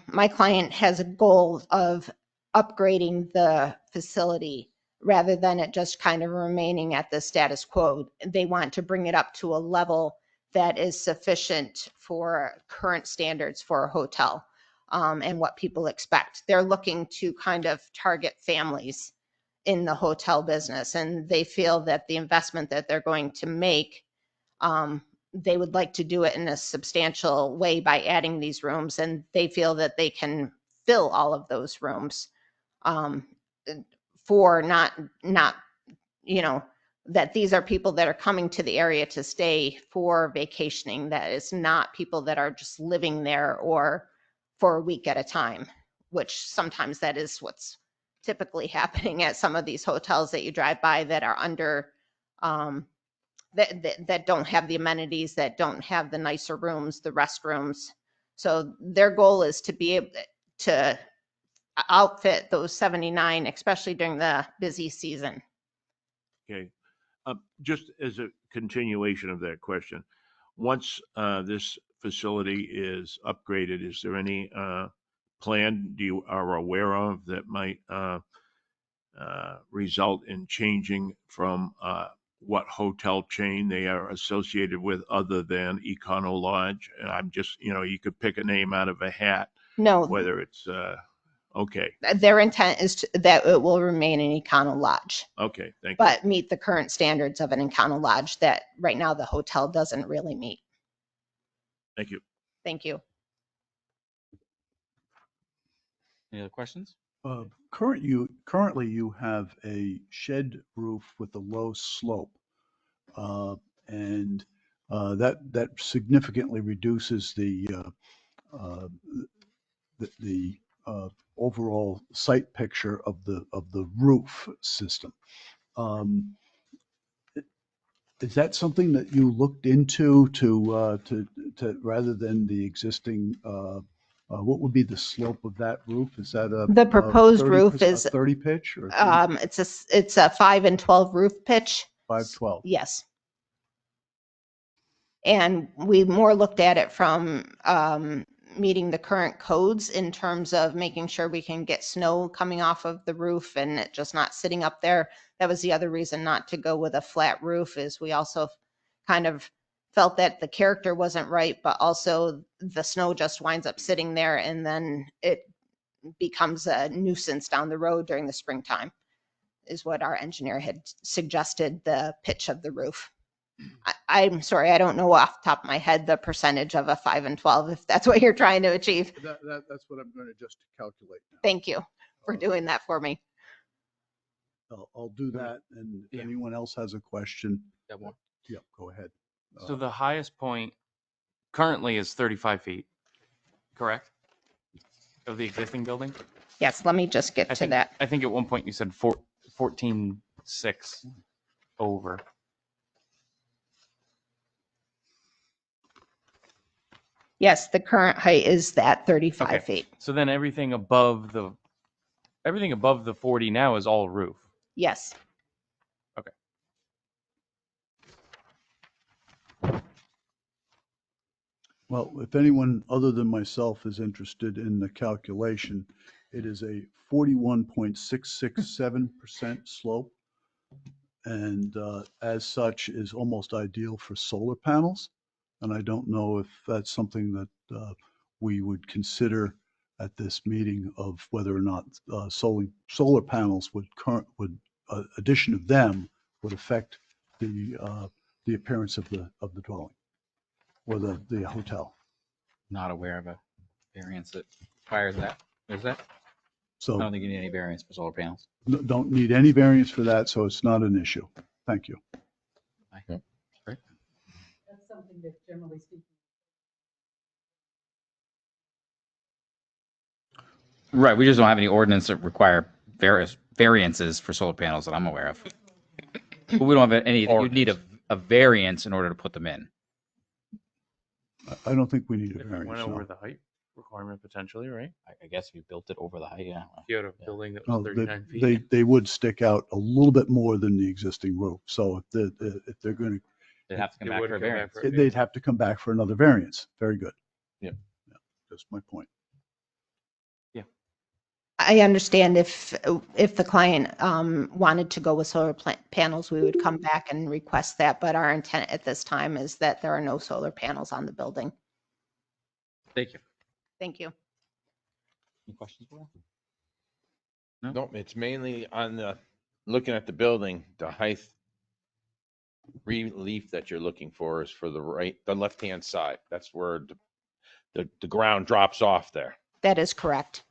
my client has a goal of upgrading the facility rather than it just kind of remaining at the status quo. They want to bring it up to a level that is sufficient for current standards for a hotel and what people expect. They're looking to kind of target families in the hotel business, and they feel that the investment that they're going to make, they would like to do it in a substantial way by adding these rooms, and they feel that they can fill all of those rooms for not that these are people that are coming to the area to stay for vacationing. That is not people that are just living there or for a week at a time, which sometimes that is what's typically happening at some of these hotels that you drive by that are under that don't have the amenities, that don't have the nicer rooms, the restrooms. So their goal is to be able to outfit those 79, especially during the busy season. Okay. Just as a continuation of that question, once this facility is upgraded, is there any plan you are aware of that might result in changing from what hotel chain they are associated with other than Econo Lodge? And I'm just, you could pick a name out of a hat. No. Whether it's, okay. Their intent is that it will remain an Econo Lodge. Okay, thank you. But meet the current standards of an Econo Lodge that right now the hotel doesn't really meet. Thank you. Thank you. Any other questions? Currently, you have a shed roof with a low slope, and that significantly reduces the overall site picture of the roof system. Is that something that you looked into to rather than the existing? What would be the slope of that roof? Is that the proposed roof is 30 pitch or it's a 5 and 12 roof pitch. 5/12? Yes. And we more looked at it from meeting the current codes in terms of making sure we can get snow coming off of the roof and it just not sitting up there. That was the other reason not to go with a flat roof, is we also kind of felt that the character wasn't right, but also the snow just winds up sitting there and then it becomes a nuisance down the road during the springtime, is what our engineer had suggested the pitch of the roof. I'm sorry, I don't know off the top of my head the percentage of a 5 and 12, if that's what you're trying to achieve. That's what I'm going to just calculate now. Thank you for doing that for me. I'll do that. And if anyone else has a question, yeah, go ahead. So the highest point currently is 35 feet, correct? Of the existing building? Yes, let me just get to that. I think at one point you said 14.6. over. Yes, the current height is that 35 Okay. feet. So then everything above the 40 now is all roof. Yes. Okay. Well, if anyone other than myself is interested in the calculation, it is a 41.667% slope. And as such is almost ideal for solar panels. And I don't know if that's something that we would consider at this meeting of whether or not solar panels would addition of them would affect the appearance of the dwelling or the hotel. Not aware of a variance that requires that. Is that? I So don't think you need any variance for solar panels. don't need any variance for that, so it's not an issue. Thank you. Great. That's something that generally speaking. Right. We just don't have any ordinance that require various variances for solar panels that I'm aware of. But we don't have any. You'd need a variance in order to put them in. I don't think we need a If it variance. went no. over the height requirement potentially, right? I guess if you built it over the height, yeah. If you had a building that No, was 39 feet. they would stick out a little bit more than the existing roof. So if they're going They'd have to come It back would for a come back variance. for a to, they'd have to come back for another variance. Very good. Yeah. That's my point. I understand if the client wanted to go with solar panels, we would come back and request that. But our intent at this time is that there are no solar panels on the building. Thank you. Thank you. Any questions, Will? No, it's mainly on the, looking at the building, the height relief that you're looking for is for the left-hand side. That's where the ground drops off there. That is correct.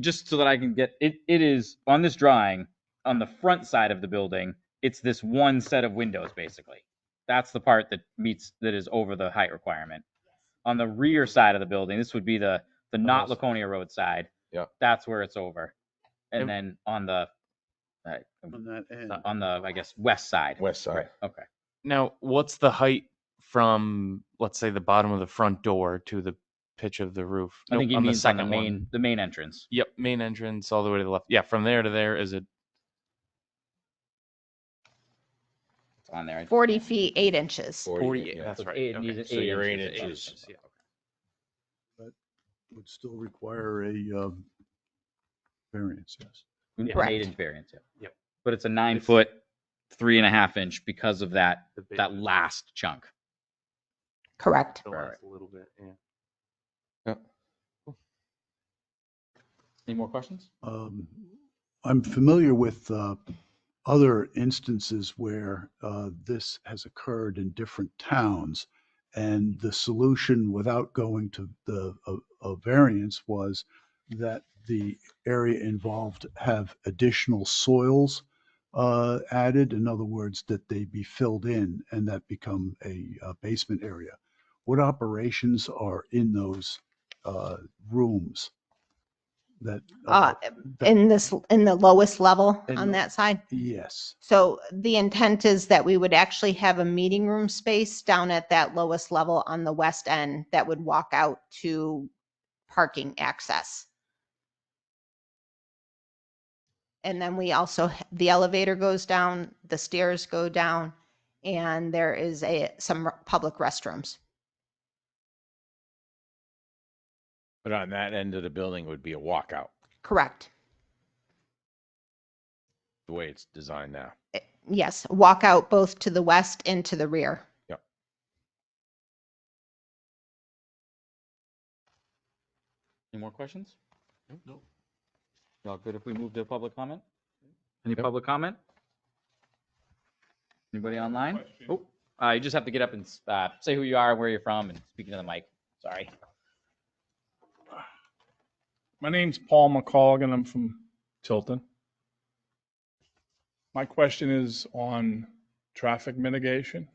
Just so that I can get it, it is on this drawing on the front side of the building. It's this one set of windows, basically. That's the part that is over the height requirement. On the rear side of the building, this would be the not Laconia Road side. Yeah. That's where it's over. And And- then on the On that end. on the I guess west side. West side. Right. Okay. Now, what's the height from, let's say, the bottom of the front door to the pitch of the roof? I think he on the means on the second one. main entrance. Yep, main entrance all the way to the left. Yeah, from there to there is it? It's on there. 40 feet, 8 inches. 48. yeah. That's So right. it Okay. needs So you're 8 8 inches. Yeah. Would still require a variance, yes. An Correct. 8-inch variance. Yeah. Yep. But it's a 9-foot, 3.5-inch because of that The base that last chunk. Correct. the last little bit. Yeah. Any more questions? I'm familiar with other instances where this has occurred in different towns. And the solution without going to a variance was that the area involved have additional soils added. In other words, that they be filled in and that become a basement area. What operations are in those rooms? That In the lowest level In on the- that side. yes. So the intent is that we would actually have a meeting room space down at that lowest level on the west end that would walk out to parking access. And then we also, the elevator goes down, the stairs go down, and there is some public restrooms. But on that end of the building would be a walkout, Correct. the way it's designed now. Yes, walk out both to the west and to the rear. Any more questions? No. Y'all good if we move to public comment? Any Yep. public comment? Anybody online? Oh, you just have to get up and say who you are, where you're from, and speak into the mic. Sorry. My name's Paul McColgan. I'm from Tilton. My question is on traffic mitigation.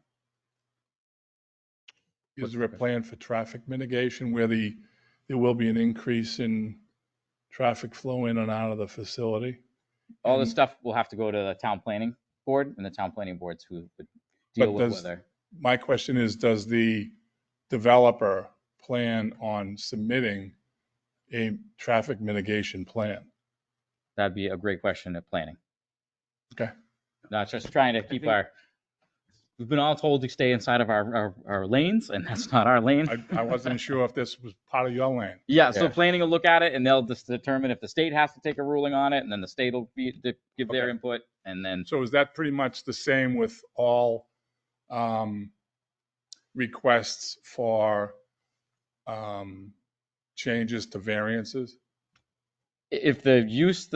Is there a plan for traffic mitigation where there will be an increase in traffic flow in and out of the facility? All this stuff will have to go to the town planning board, and the town planning boards who would deal But with does- whether. My question is, does the developer plan on submitting a traffic mitigation plan? That'd be a great question at planning. Okay. Not just trying to keep think- we've been all told to stay inside of our lanes, and that's not our lane. I wasn't sure if this was part of your land. Yeah, so Yeah. planning will look at it, and they'll just determine if the state has to take a ruling on it, and then the state will give their Okay. input, and then So is that pretty much the same with all requests for changes to variances? if the use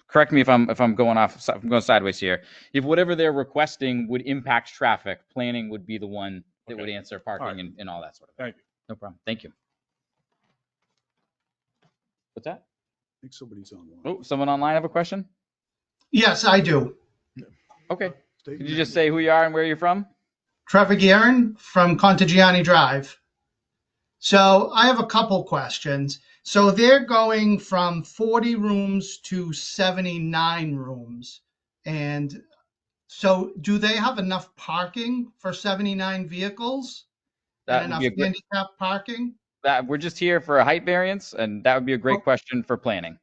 correct me if I'm going sideways here. If whatever they're requesting would impact traffic, planning would be the one that would Okay. answer parking All right. and all that sort of thing. Thank you. No problem. Thank you. What's that? I think somebody's online. Oh, someone online have a question? Yes, I do. Okay. State Could your you just name. say who you are and where you're from? Trevor Guerin from Contagiani Drive. So I have a couple questions. So they're going from 40 rooms to 79 rooms. And so do they have enough parking for 79 vehicles? That And would enough be a great, handicap parking? we're just here for a height variance, and that would be a great Oh. question for planning.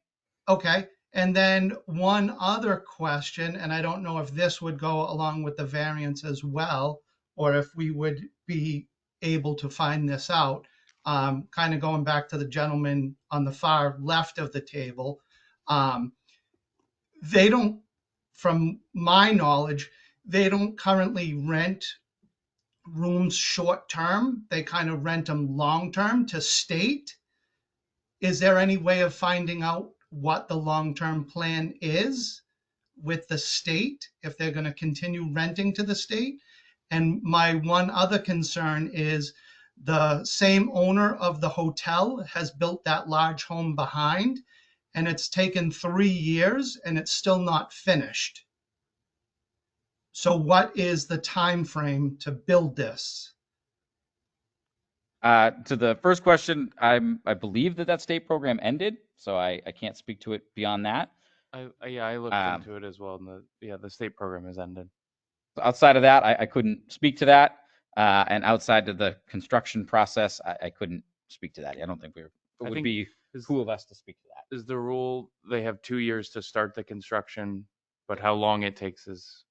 Okay. And then one other question, and I don't know if this would go along with the variance as well, or if we would be able to find this out. Kind of going back to the gentleman on the far left of the table. They don't, from my knowledge, they don't currently rent rooms short term. They kind of rent them long term to state. Is there any way of finding out what the long-term plan is with the state, if they're going to continue renting to the state? And my one other concern is the same owner of the hotel has built that large home behind, and it's taken 3 years and it's still not finished. So what is the time frame to build this? To the first question, I believe that state program ended, so I can't speak to it beyond that. I looked into it as well, and the state program has ended. Outside of that, I couldn't speak to that. And outside of the construction process, I couldn't speak to that. I don't think it I would think be cool of us to speak to that. Is the rule they have 2 years to start the construction, but how long it takes is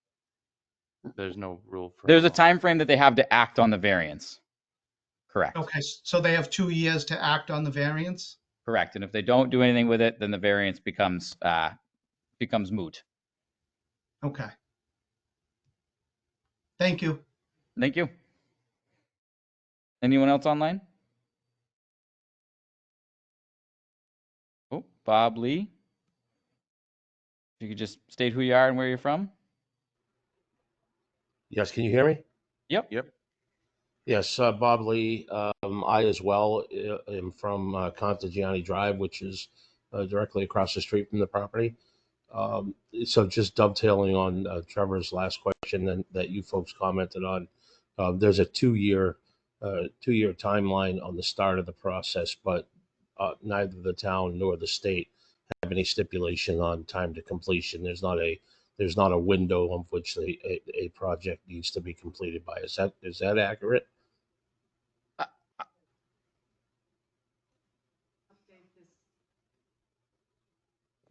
there's no rule for. There's how a time frame that they have to act on the variance. Correct. Okay, so they have 2 years to act on the variance? Correct. And if they don't do anything with it, then the variance becomes moot. Okay. Thank you. Thank you. Anyone else online? Oh, Bob Lee. If you could just state who you are and where you're from. Yes, can you hear me? Yep. Yes, Bob Lee. I as well am from Contagiani Drive, which is directly across the street from the property. So just dovetailing on Trevor's last question that you folks commented on, there's a two-year timeline on the start of the process, but neither the town nor the state have any stipulation on time to completion. There's not a window on which a project needs to be completed by. Is that accurate?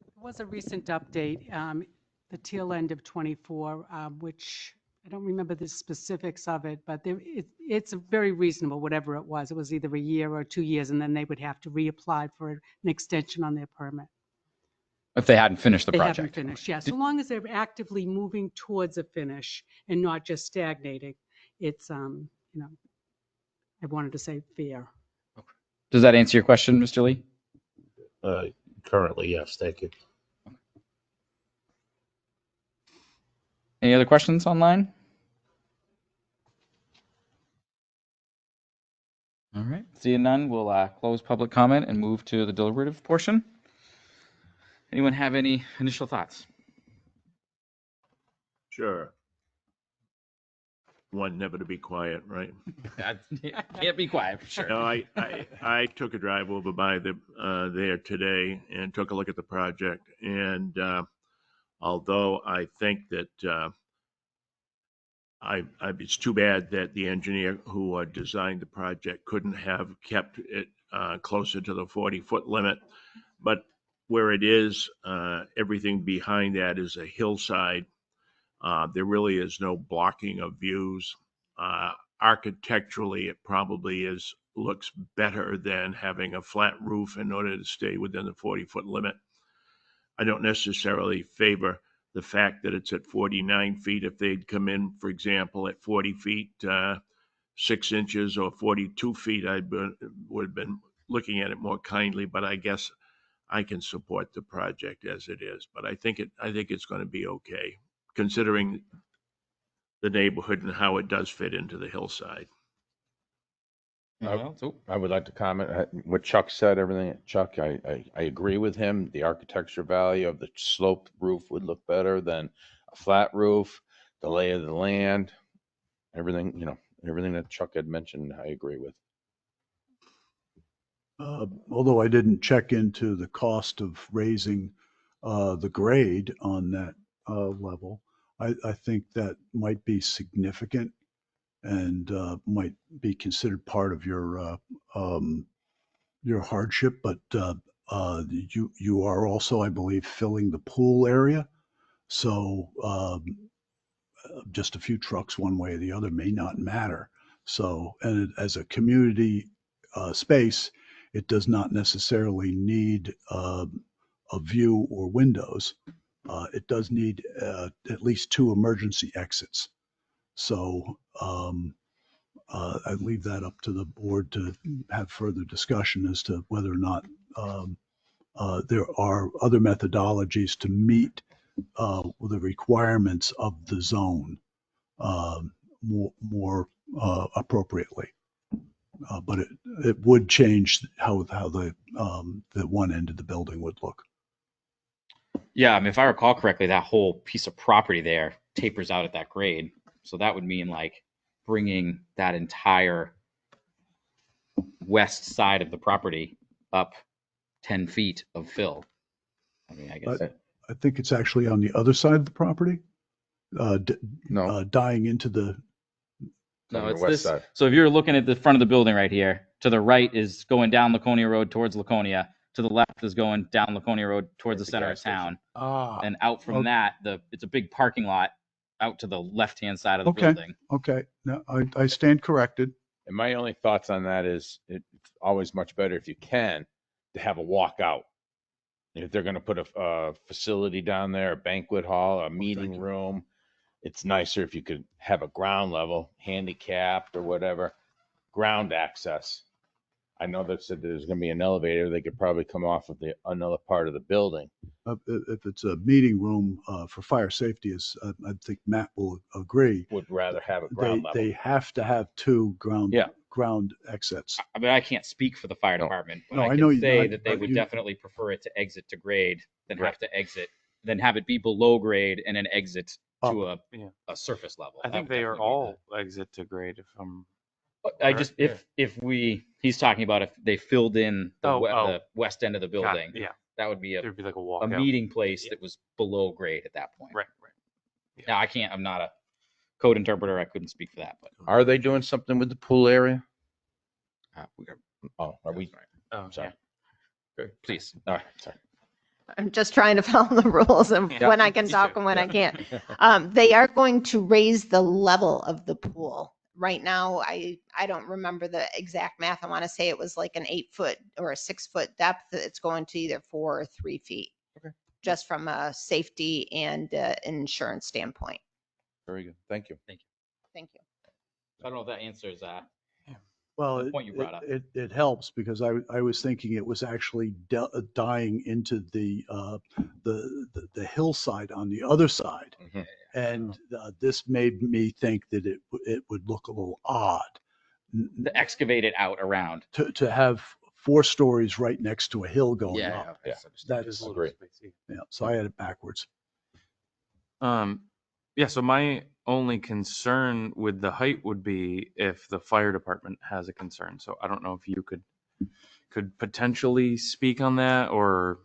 There was a recent update, the tail end of '24, which I don't remember the specifics of it, but it's very reasonable, whatever it was. It was either a year or 2 years, and then they would have to reapply for an extension on their permit. If they hadn't finished the They project. haven't finished, yeah. So long as they're actively moving towards a finish and not just stagnating, it's, I wanted to say fair. Does that answer your question, Mr. Lee? Currently, yes. Thank you. Any other questions online? All right. Seeing none, we'll close public comment and move to the deliberative portion. Anyone have any initial thoughts? Sure. One never to be quiet, right? Can't be quiet for sure. No, I took a drive over by there today and took a look at the project. And although I think that It's too bad that the engineer who designed the project couldn't have kept it closer to the 40-foot limit. But where it is, everything behind that is a hillside. There really is no blocking of views. Architecturally, it probably looks better than having a flat roof in order to stay within the 40-foot limit. I don't necessarily favor the fact that it's at 49 feet. If they'd come in, for example, at 40 feet, 6 inches or 42 feet, would have been looking at it more kindly, but I guess I can support the project as it is. But I think it's going to be okay, considering the neighborhood and how it does fit into the hillside. I would like to comment what Chuck said. Everything, Chuck, I agree with him. The architecture value of the sloped roof would look better than a flat roof. The lay of the land, everything, everything that Chuck had mentioned, I agree with. Although I didn't check into the cost of raising the grade on that level, I think that might be significant and might be considered part of your hardship. But you are also, I believe, filling the pool area, so just a few trucks one way or the other may not matter. So, and as a community space, it does not necessarily need a view or windows. It does need at least 2 emergency exits. So I leave that up to the board to have further discussion as to whether or not there are other methodologies to meet the requirements of the zone more appropriately. But it would change how the one end of the building would look. Yeah, I mean, if I recall correctly, that whole piece of property there tapers out at that grade. So that would mean like bringing that entire west side of the property up 10 feet of fill. I mean, I guess. I think it's actually on the other side of the property, dying into the. No, it's this. Side. So if you're looking at the front of the building right here, to the right is going down Laconia Road towards Laconia. To the left is going down Laconia Road towards the center of town. And out from that, it's a big parking lot out to the left-hand side of the building. Okay. No, I stand corrected. And my only thoughts on that is it's always much better if you can to have a walkout. If they're going to put a facility down there, a banquet hall, a meeting room, it's nicer if you could have a ground level, handicapped or whatever, ground access. I know that said there's going to be an elevator. They could probably come off of another part of the building. If it's a meeting room for fire safety, as I think Matt will agree, would rather have a ground level. They have to have 2 ground exits. I mean, I can't speak for the fire department, but I can say that they would definitely prefer it to exit to grade than have to exit, than have it be below grade and then exit to a surface level. I think they are all exit to grade. If I'm, he's talking about if they filled in the west end of the building, that would be there'd be like a meeting place that was below grade at that point. Right. Yeah. Now I'm not a code interpreter. I couldn't speak for that, but are they doing something with the pool area? Are we? Oh, sorry. Please. All right. Sorry. I'm just trying to follow the rules of when I can talk and when I can't. They are going to raise the level of the pool. Right now, I don't remember the exact math. I want to say it was like an 8-foot or a 6-foot depth. It's going to either 4 or 3 feet. Okay. Just from a safety and insurance standpoint. Very good. Thank you. Thank you. I don't know if that answers well, the point you brought up. It helps because I was thinking it was actually dying into the hillside on the other side. Mm-hmm. And this made me think that it would look a little odd. To excavate it out around. To have 4 stories right next to a hill going up. Yeah. That's great. Yeah. So I had it backwards. Yeah. So my only concern with the height would be if the fire department has a concern. So I don't know if you could potentially speak on that, or.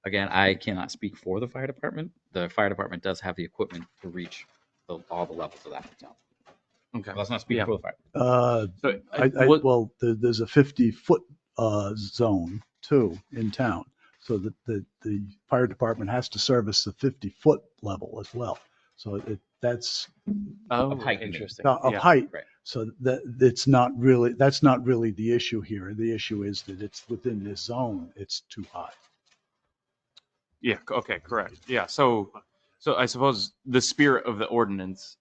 Again, I cannot speak for the fire department. The fire department does have the equipment to reach all the levels of that hotel. Okay. Let's not speak Yeah. for the fire. So Well, there's a 50-foot zone too in town. So that the fire department has to service the 50-foot level as well. So that's oh, height, you mean. interesting. of Yeah. height. Right. So that's not really the issue here. The issue is that it's within this zone, it's too high. Yeah. Okay. Correct. Yeah. So I suppose the spirit of the ordinance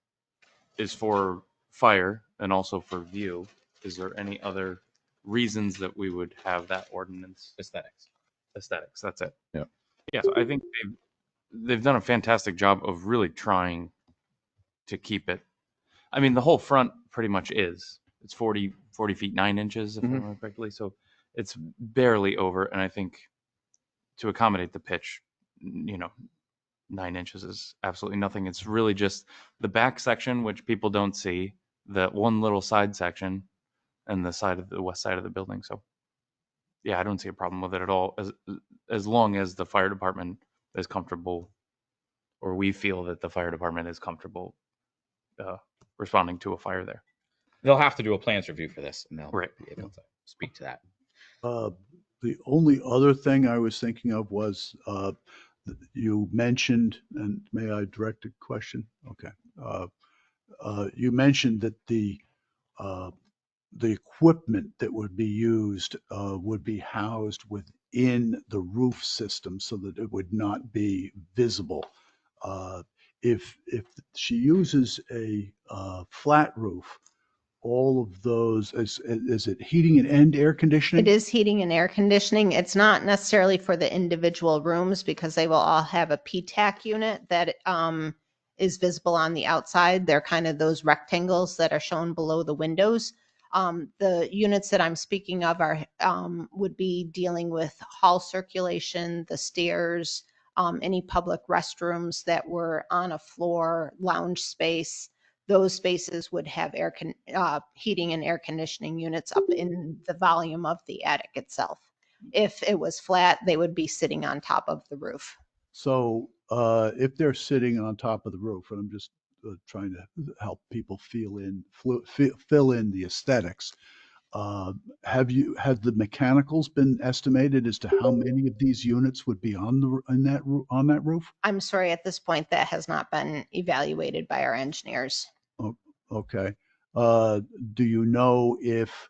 is for fire and also for view. Is there any other reasons that we would have that ordinance? Aesthetics. Aesthetics. That's it. Yeah. Yeah. So I think they've done a fantastic job of really trying to keep it. I mean, the whole front pretty much is. It's 40 feet 9 inches, if I remember correctly. So it's barely over. And I think to accommodate the pitch, 9 inches is absolutely nothing. It's really just the back section, which people don't see, that one little side section, and the side of the west side of the building. So, yeah, I don't see a problem with it at all, as long as the fire department is comfortable, or we feel that the fire department is comfortable responding to a fire there. They'll have to do a plans review for this, and they'll Right. be able to speak to that. The only other thing I was thinking of was you mentioned, and may I direct a question? Okay. You mentioned that the equipment that would be used would be housed within the roof system so that it would not be visible. If she uses a flat roof, all of those, is it heating and air conditioning? It is heating and air conditioning. It's not necessarily for the individual rooms because they will all have a PTAC unit that is visible on the outside. They're kind of those rectangles that are shown below the windows. The units that I'm speaking of are would be dealing with hall circulation, the stairs, any public restrooms that were on a floor, lounge space. Those spaces would have heating and air conditioning units up in the volume of the attic itself. If it was flat, they would be sitting on top of the roof. So if they're sitting on top of the roof, and I'm just trying to help people fill in the aesthetics, have the mechanicals been estimated as to how many of these units would be on that roof? I'm sorry, at this point, that has not been evaluated by our engineers. Oh, okay. Do you know if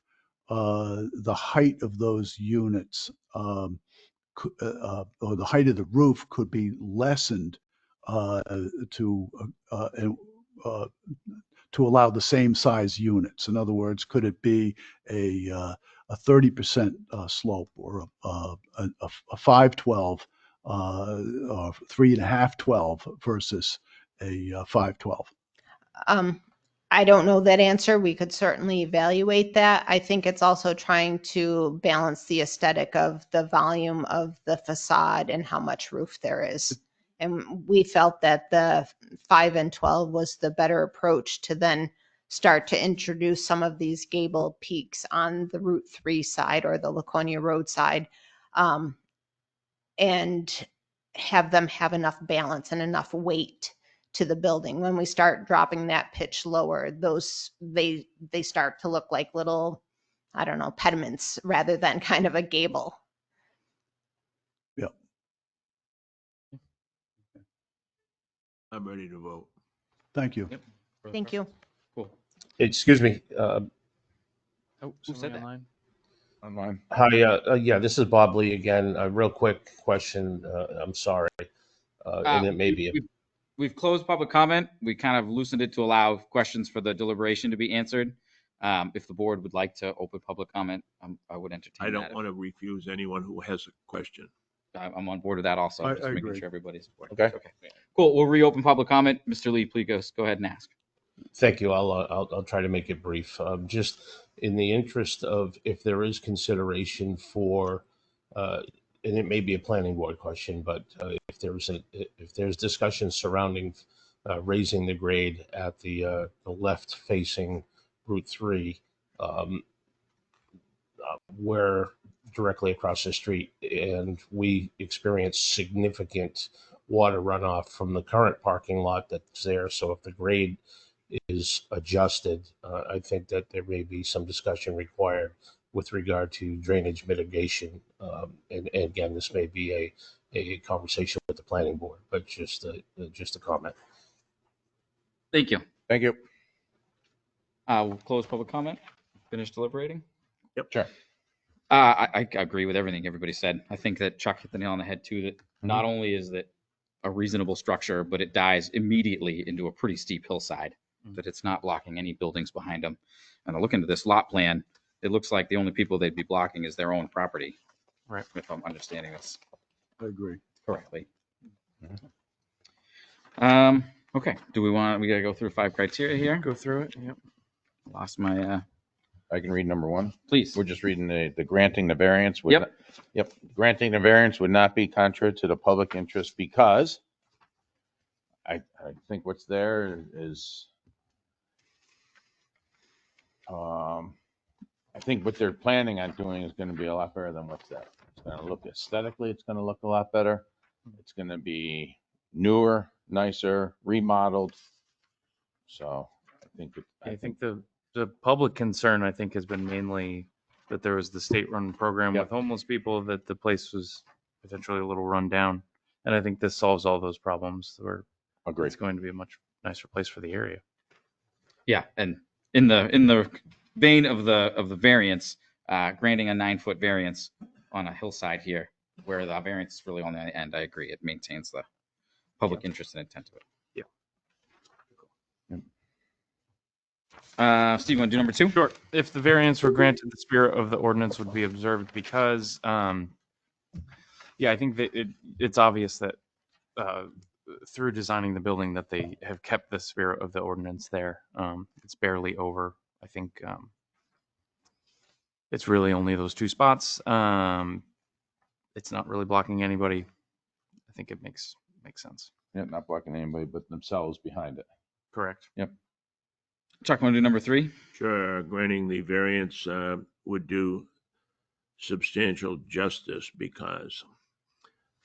the height of those units or the height of the roof could be lessened to uh, to allow the same size units? In other words, could it be a 30% slope or a 512 or 3.5 12 versus a 512? I don't know that answer. We could certainly evaluate that. I think it's also trying to balance the aesthetic of the volume of the facade and how much roof there is. And we felt that the 5 and 12 was the better approach to then start to introduce some of these gable peaks on the Route 3 side or the Laconia Road side, and have them have enough balance and enough weight to the building. When we start dropping that pitch lower, they start to look like little, I don't know, pediments rather than kind of a gable. Yeah. I'm ready to vote. Thank you. Yep. Thank you. Cool. Excuse me. Oh, Who somebody said that? online? Online. Hi, yeah, this is Bob Lee again. A real quick question. I'm sorry. And it may be. We've closed public comment. We kind of loosened it to allow questions for the deliberation to be answered. If the board would like to open public comment, I would entertain I don't that. want to refuse anyone who has a question. I'm on board with that also. I Just making agree. sure everybody's board. Okay. Cool. We'll reopen public comment. Mr. Lee, please go ahead and ask. Thank you. I'll try to make it brief. Just in the interest of if there is consideration for, and it may be a planning board question, but if there's discussion surrounding raising the grade at the left facing Route 3, we're directly across the street, and we experience significant water runoff from the current parking lot that's there. So if the grade is adjusted, I think that there may be some discussion required with regard to drainage mitigation. And again, this may be a conversation with the planning board, but just a comment. Thank you. Thank you. We'll close public comment. Finish deliberating. Yep. Sure. I agree with everything everybody said. I think that Chuck hit the nail on the head too, that not only is that a reasonable structure, but it dies immediately into a pretty steep hillside, that it's not blocking any buildings behind them. And I look into this lot plan, it looks like the only people they'd be blocking is their own property. Right. If I'm understanding this I agree. correctly. Okay. We gotta go through 5 criteria here. Go through it. Yep. Lost my, I can read number 1. please. We're just reading the granting the variance. Would Yep. not- Yep. Granting the variance would not be contrary to the public interest because I think what's there is, I think what they're planning on doing is going to be a lot better than what's there. It's going to look aesthetically, it's going to look a lot better. It's going to be newer, nicer, remodeled. So I think the public concern, I think, has been mainly that there was the state-run program Yep. with homeless people, that the place was potentially a little run down. And I think this solves all those problems, where Agreed. it's going to be a much nicer place for the area. Yeah, and in the vein of the variance, granting a 9-foot variance on a hillside here, where the variance is really on the end, I agree. It maintains the public interest and intent of it. Steve, want to do number 2? Sure. If the variance were granted, the spirit of the ordinance would be observed because, I think that it's obvious that through designing the building that they have kept the spirit of the ordinance there. It's barely over. I think it's really only those 2 spots. It's not really blocking anybody. I think it makes sense. Yeah, not blocking anybody but themselves behind it. Correct. Yep. Chuck, want to do number 3? Sure, granting the variance would do substantial justice because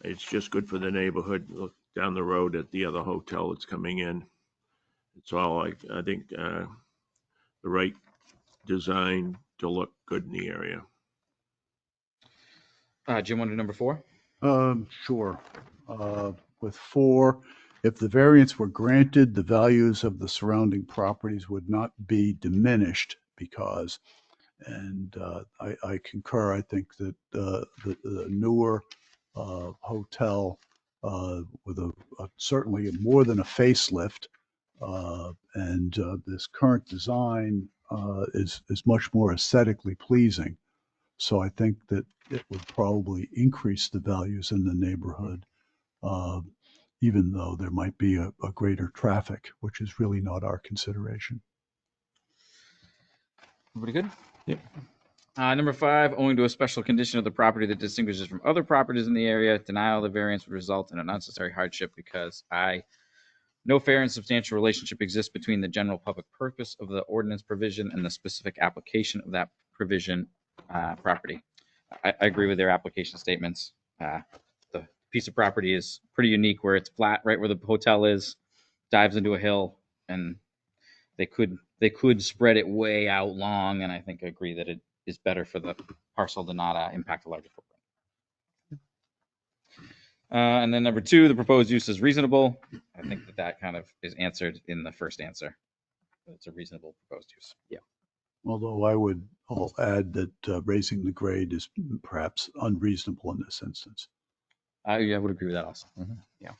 it's just good for the neighborhood. Look down the road at the other hotel that's coming in. It's all I think the right design to look good in the area. Jim, want to do number 4? Sure. With 4, if the variance were granted, the values of the surrounding properties would not be diminished because, and I concur, I think that the newer hotel with certainly more than a facelift and this current design is much more aesthetically pleasing. So I think that it would probably increase the values in the neighborhood, even though there might be a greater traffic, which is really not our consideration. Everybody good? Yep. Number 5, owing to a special condition of the property that distinguishes from other properties in the area, denial of the variance would result in an unnecessary hardship because no fair and substantial relationship exists between the general public purpose of the ordinance provision and the specific application of that provision property. I agree with their application statements. The piece of property is pretty unique where it's flat right where the hotel is, dives into a hill, and they could spread it way out long, and I think I agree that it is better for the parcel to not impact a larger footprint. And then number 2, the proposed use is reasonable. I think that kind of is answered in the first answer. It's a reasonable proposed use. Yeah. Although I'll add that raising the grade is perhaps unreasonable in this instance. I would agree with that also. Mm-hmm. Yeah.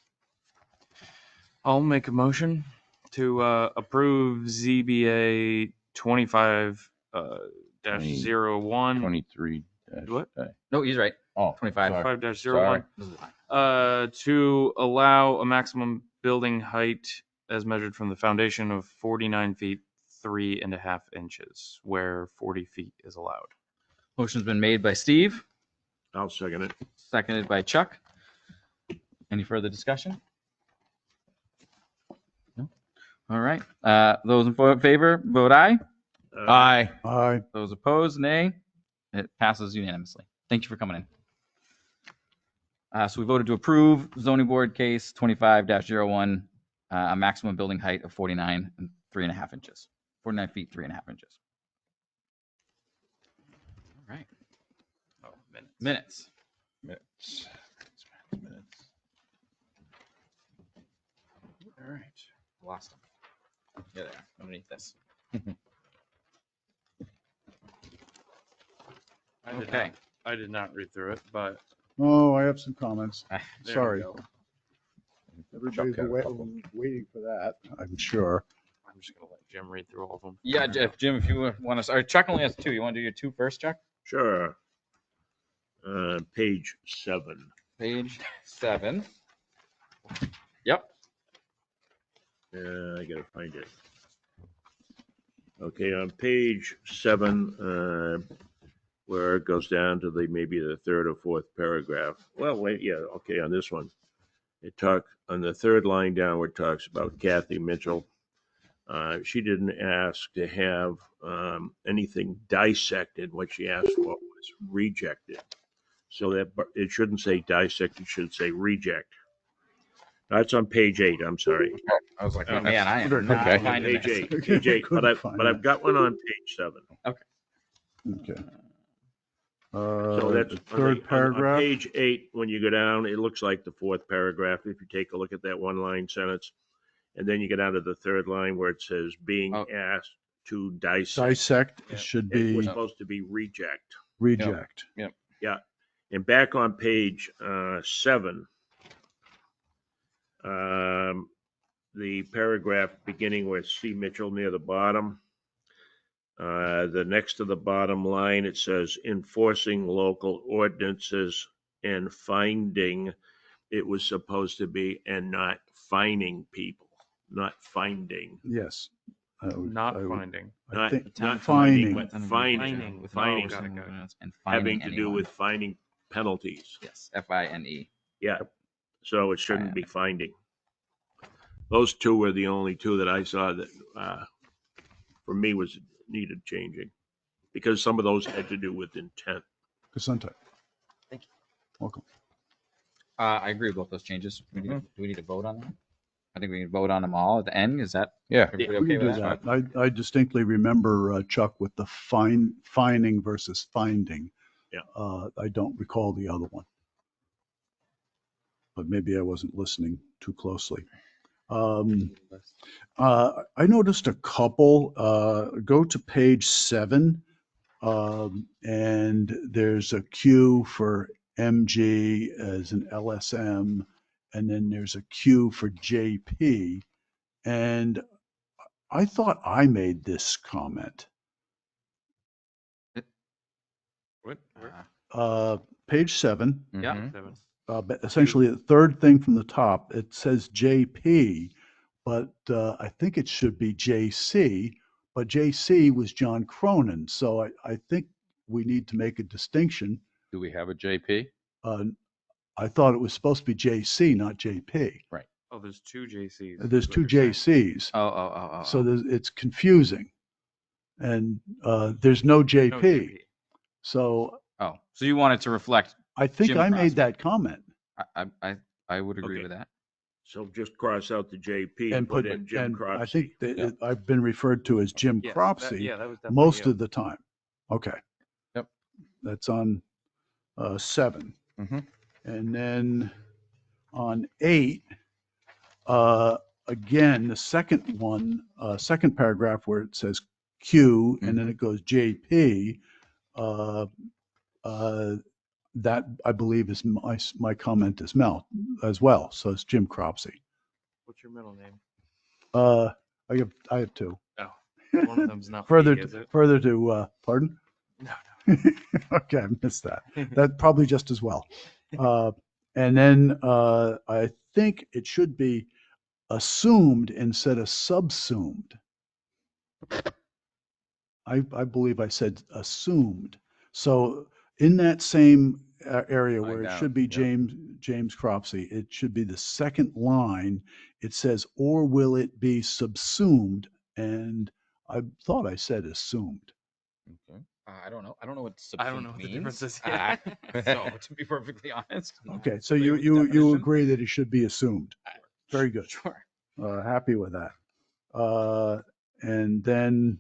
I'll make a motion to approve ZBA 25 -01. 23. What? No, he's right. Oh, 25. sorry. 25-01. To allow a maximum building height as measured from the foundation of 49 feet 3.5 inches, where 40 feet is allowed. Motion's been made by Steve, I'll second it. seconded by Chuck. Any further discussion? No? All right. Those in favor, vote aye. Aye. Aye. Those opposed, nay. It passes unanimously. Thank you for coming in. So we voted to approve zoning board case 25-01, a maximum building height of 49 3.5 inches. 49 feet, 3.5 inches. All right. Oh, Minutes. Minutes. All right. Lost them. Yeah, they are underneath this. Okay. I did not read through it, but Oh, I have some comments. there we Sorry. go. Everybody's Chuck had a couple. waiting for that, I'm sure. I'm just gonna let Jim read through all of them. Yeah, Jim, if you want to start. Chuck only has 2. You want to do your 2 first, Chuck? Sure. Page 7. Page 7. Yep. I gotta find it. Okay, on page 7, where it goes down to maybe the third or fourth paragraph. Well, wait, yeah, okay, on this one. On the third line downward talks about Kathy Mitchell. She didn't ask to have anything dissected. What she asked for was rejected. So that it shouldn't say dissect, it should say reject. That's on page 8. I'm sorry. I was like, Oh, man, I am not okay. finding Page this. 8. Page 8. Couldn't find But I've it. got one on page 7. Okay. So that's the third on paragraph. page 8. When you go down, it looks like the fourth paragraph. If you take a look at that one line sentence, and then you get down to the third line where it says being asked to dissect. Dissect Yeah. should It be was supposed to be reject. reject. Yeah. And back on page 7, the paragraph beginning with C. Mitchell near the bottom. The next to the bottom line, it says enforcing local ordinances and finding. It was supposed to be and not fining people, not finding. Yes. Not finding. I think Not fining. but fining. Fining with Fining. got it, got it. And Having finding to do anyone. with finding penalties. Yes, FINE. Yeah. So it shouldn't be finding. Those 2 were the only 2 that I saw that for me was needed changing, because some of those had to do with intent. Gesundheit. Thank you. Welcome. I agree with both those changes. Do we need to vote on that? I think we can vote on them all at the end. Is that Yeah. everybody We okay can with do that? that. I distinctly remember, Chuck, with the fining versus finding. Yeah. I don't recall the other one. But maybe I wasn't listening too closely. I noticed a couple. Go to page 7, and there's a Q for MG as an LSM, and then there's a Q for JP. And I thought I made this comment. What? Where? Page 7, Yeah. Mm-hmm. 7. but essentially the third thing from the top, it says JP, but I think it should be JC, but JC was John Cronin. So I think we need to make a distinction. Do we have a JP? I thought it was supposed to be JC, not JP. Oh, there's 2 JCs. There's is what 2 you're saying. JCs. Oh. So it's confusing. And there's no JP. No JP. So So you want it to reflect? I think Jim I made Crosby. that comment. I would agree Okay. with that. So just cross out the JP and And put in Jim and Cropsey. I think that I've been referred to as Jim Yes, Cropsey that was definitely most you. of the time. Okay. Yep. That's on 7. Mhm. And then on 8, again, the second one, second paragraph where it says Q and then it goes JP, that I believe is my comment as well. So it's Jim Cropsey. What's your middle name? I have 2. Oh, one of them's not Further, me, is it? further to, pardon? No. Okay, I missed that. That probably just as well. And then I think it should be assumed instead of subsumed. I believe I said assumed. So in that same area where Find it out, should be yep. James Cropsey, it should be the second line. It says, or will it be subsumed? And I thought I said assumed. Okay. I don't know. I don't know what I don't know subsumed what the means. difference is. So to be perfectly honest. Okay, so Agree with the you definition? agree that it should be assumed. Very good. Sure. Happy with that. And then,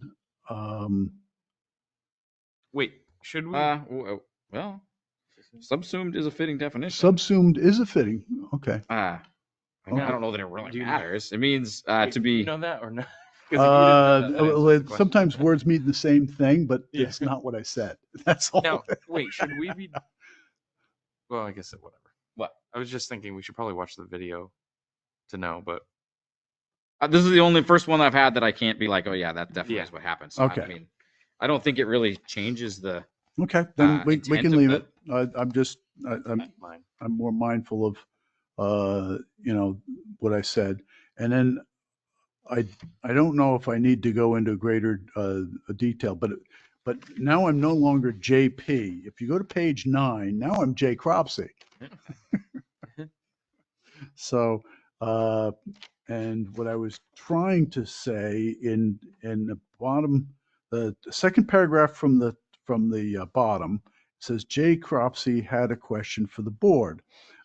Wait, should we? Well, subsumed is a fitting definition. subsumed is a fitting, okay. I mean, I don't know that it really Do you- matters. It means Wait, to do be. you know that or not? 'Cause if you didn't know that, that answers the question. Sometimes words mean the same thing, but Yeah. it's not what I said. That's all. Now, wait, should we be? Well, I guess whatever. What? I was just thinking we should probably watch the video to know, but This is the only first one I've had that I can't be like, oh yeah, that definitely Yeah. is what happened. So, I Okay. mean, I don't think it really changes the. Okay, then we intent can of leave the- it. I'm mine. more mindful of, what I said. And then I don't know if I need to go into greater detail, but now I'm no longer JP. If you go to page 9, now I'm J Cropsey. So, and what I was trying to say in the bottom, the second paragraph from the bottom says J Cropsey had a question for the board.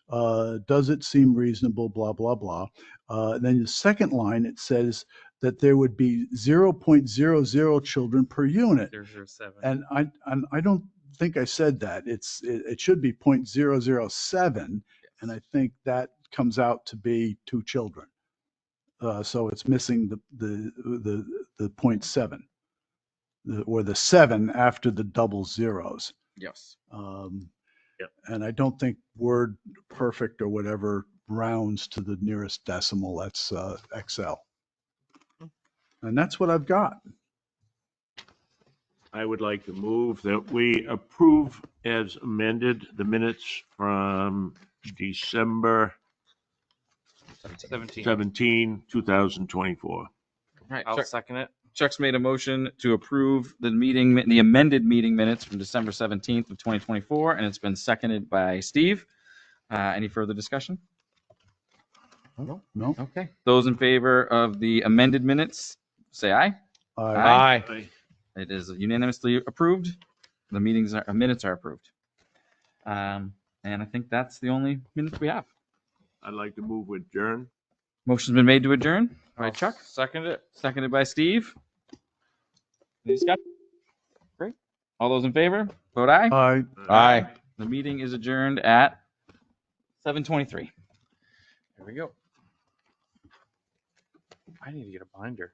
Does it seem reasonable? Blah blah blah. Then the second line it says that there would be 0.00 children per unit, 007. and I don't think I said that. It should be 0.007, and I think that comes out to be 2 children. So it's missing the 0.7, or the 7 after the double zeros. Yes. And I don't think word perfect or whatever rounds to the nearest decimal. That's Excel. And that's what I've got. I would like to move that we approve as amended the minutes from December 17, 2024. Right. I'll second it. Chuck's made a motion to approve the amended meeting minutes from December 17th of 2024, and it's been seconded by Steve. Any further discussion? No? Okay. Those in favor of the amended minutes, say aye. Aye. It is unanimously approved. The minutes are approved. And I think that's the only minutes we have. I'd like to move with adjourn. Motion's been made to adjourn by Chuck, Second it. seconded by Steve. Any discussion? Great. All those in favor, vote aye. Aye. Aye. The meeting is adjourned at 7:23. There we go. I need to get a binder.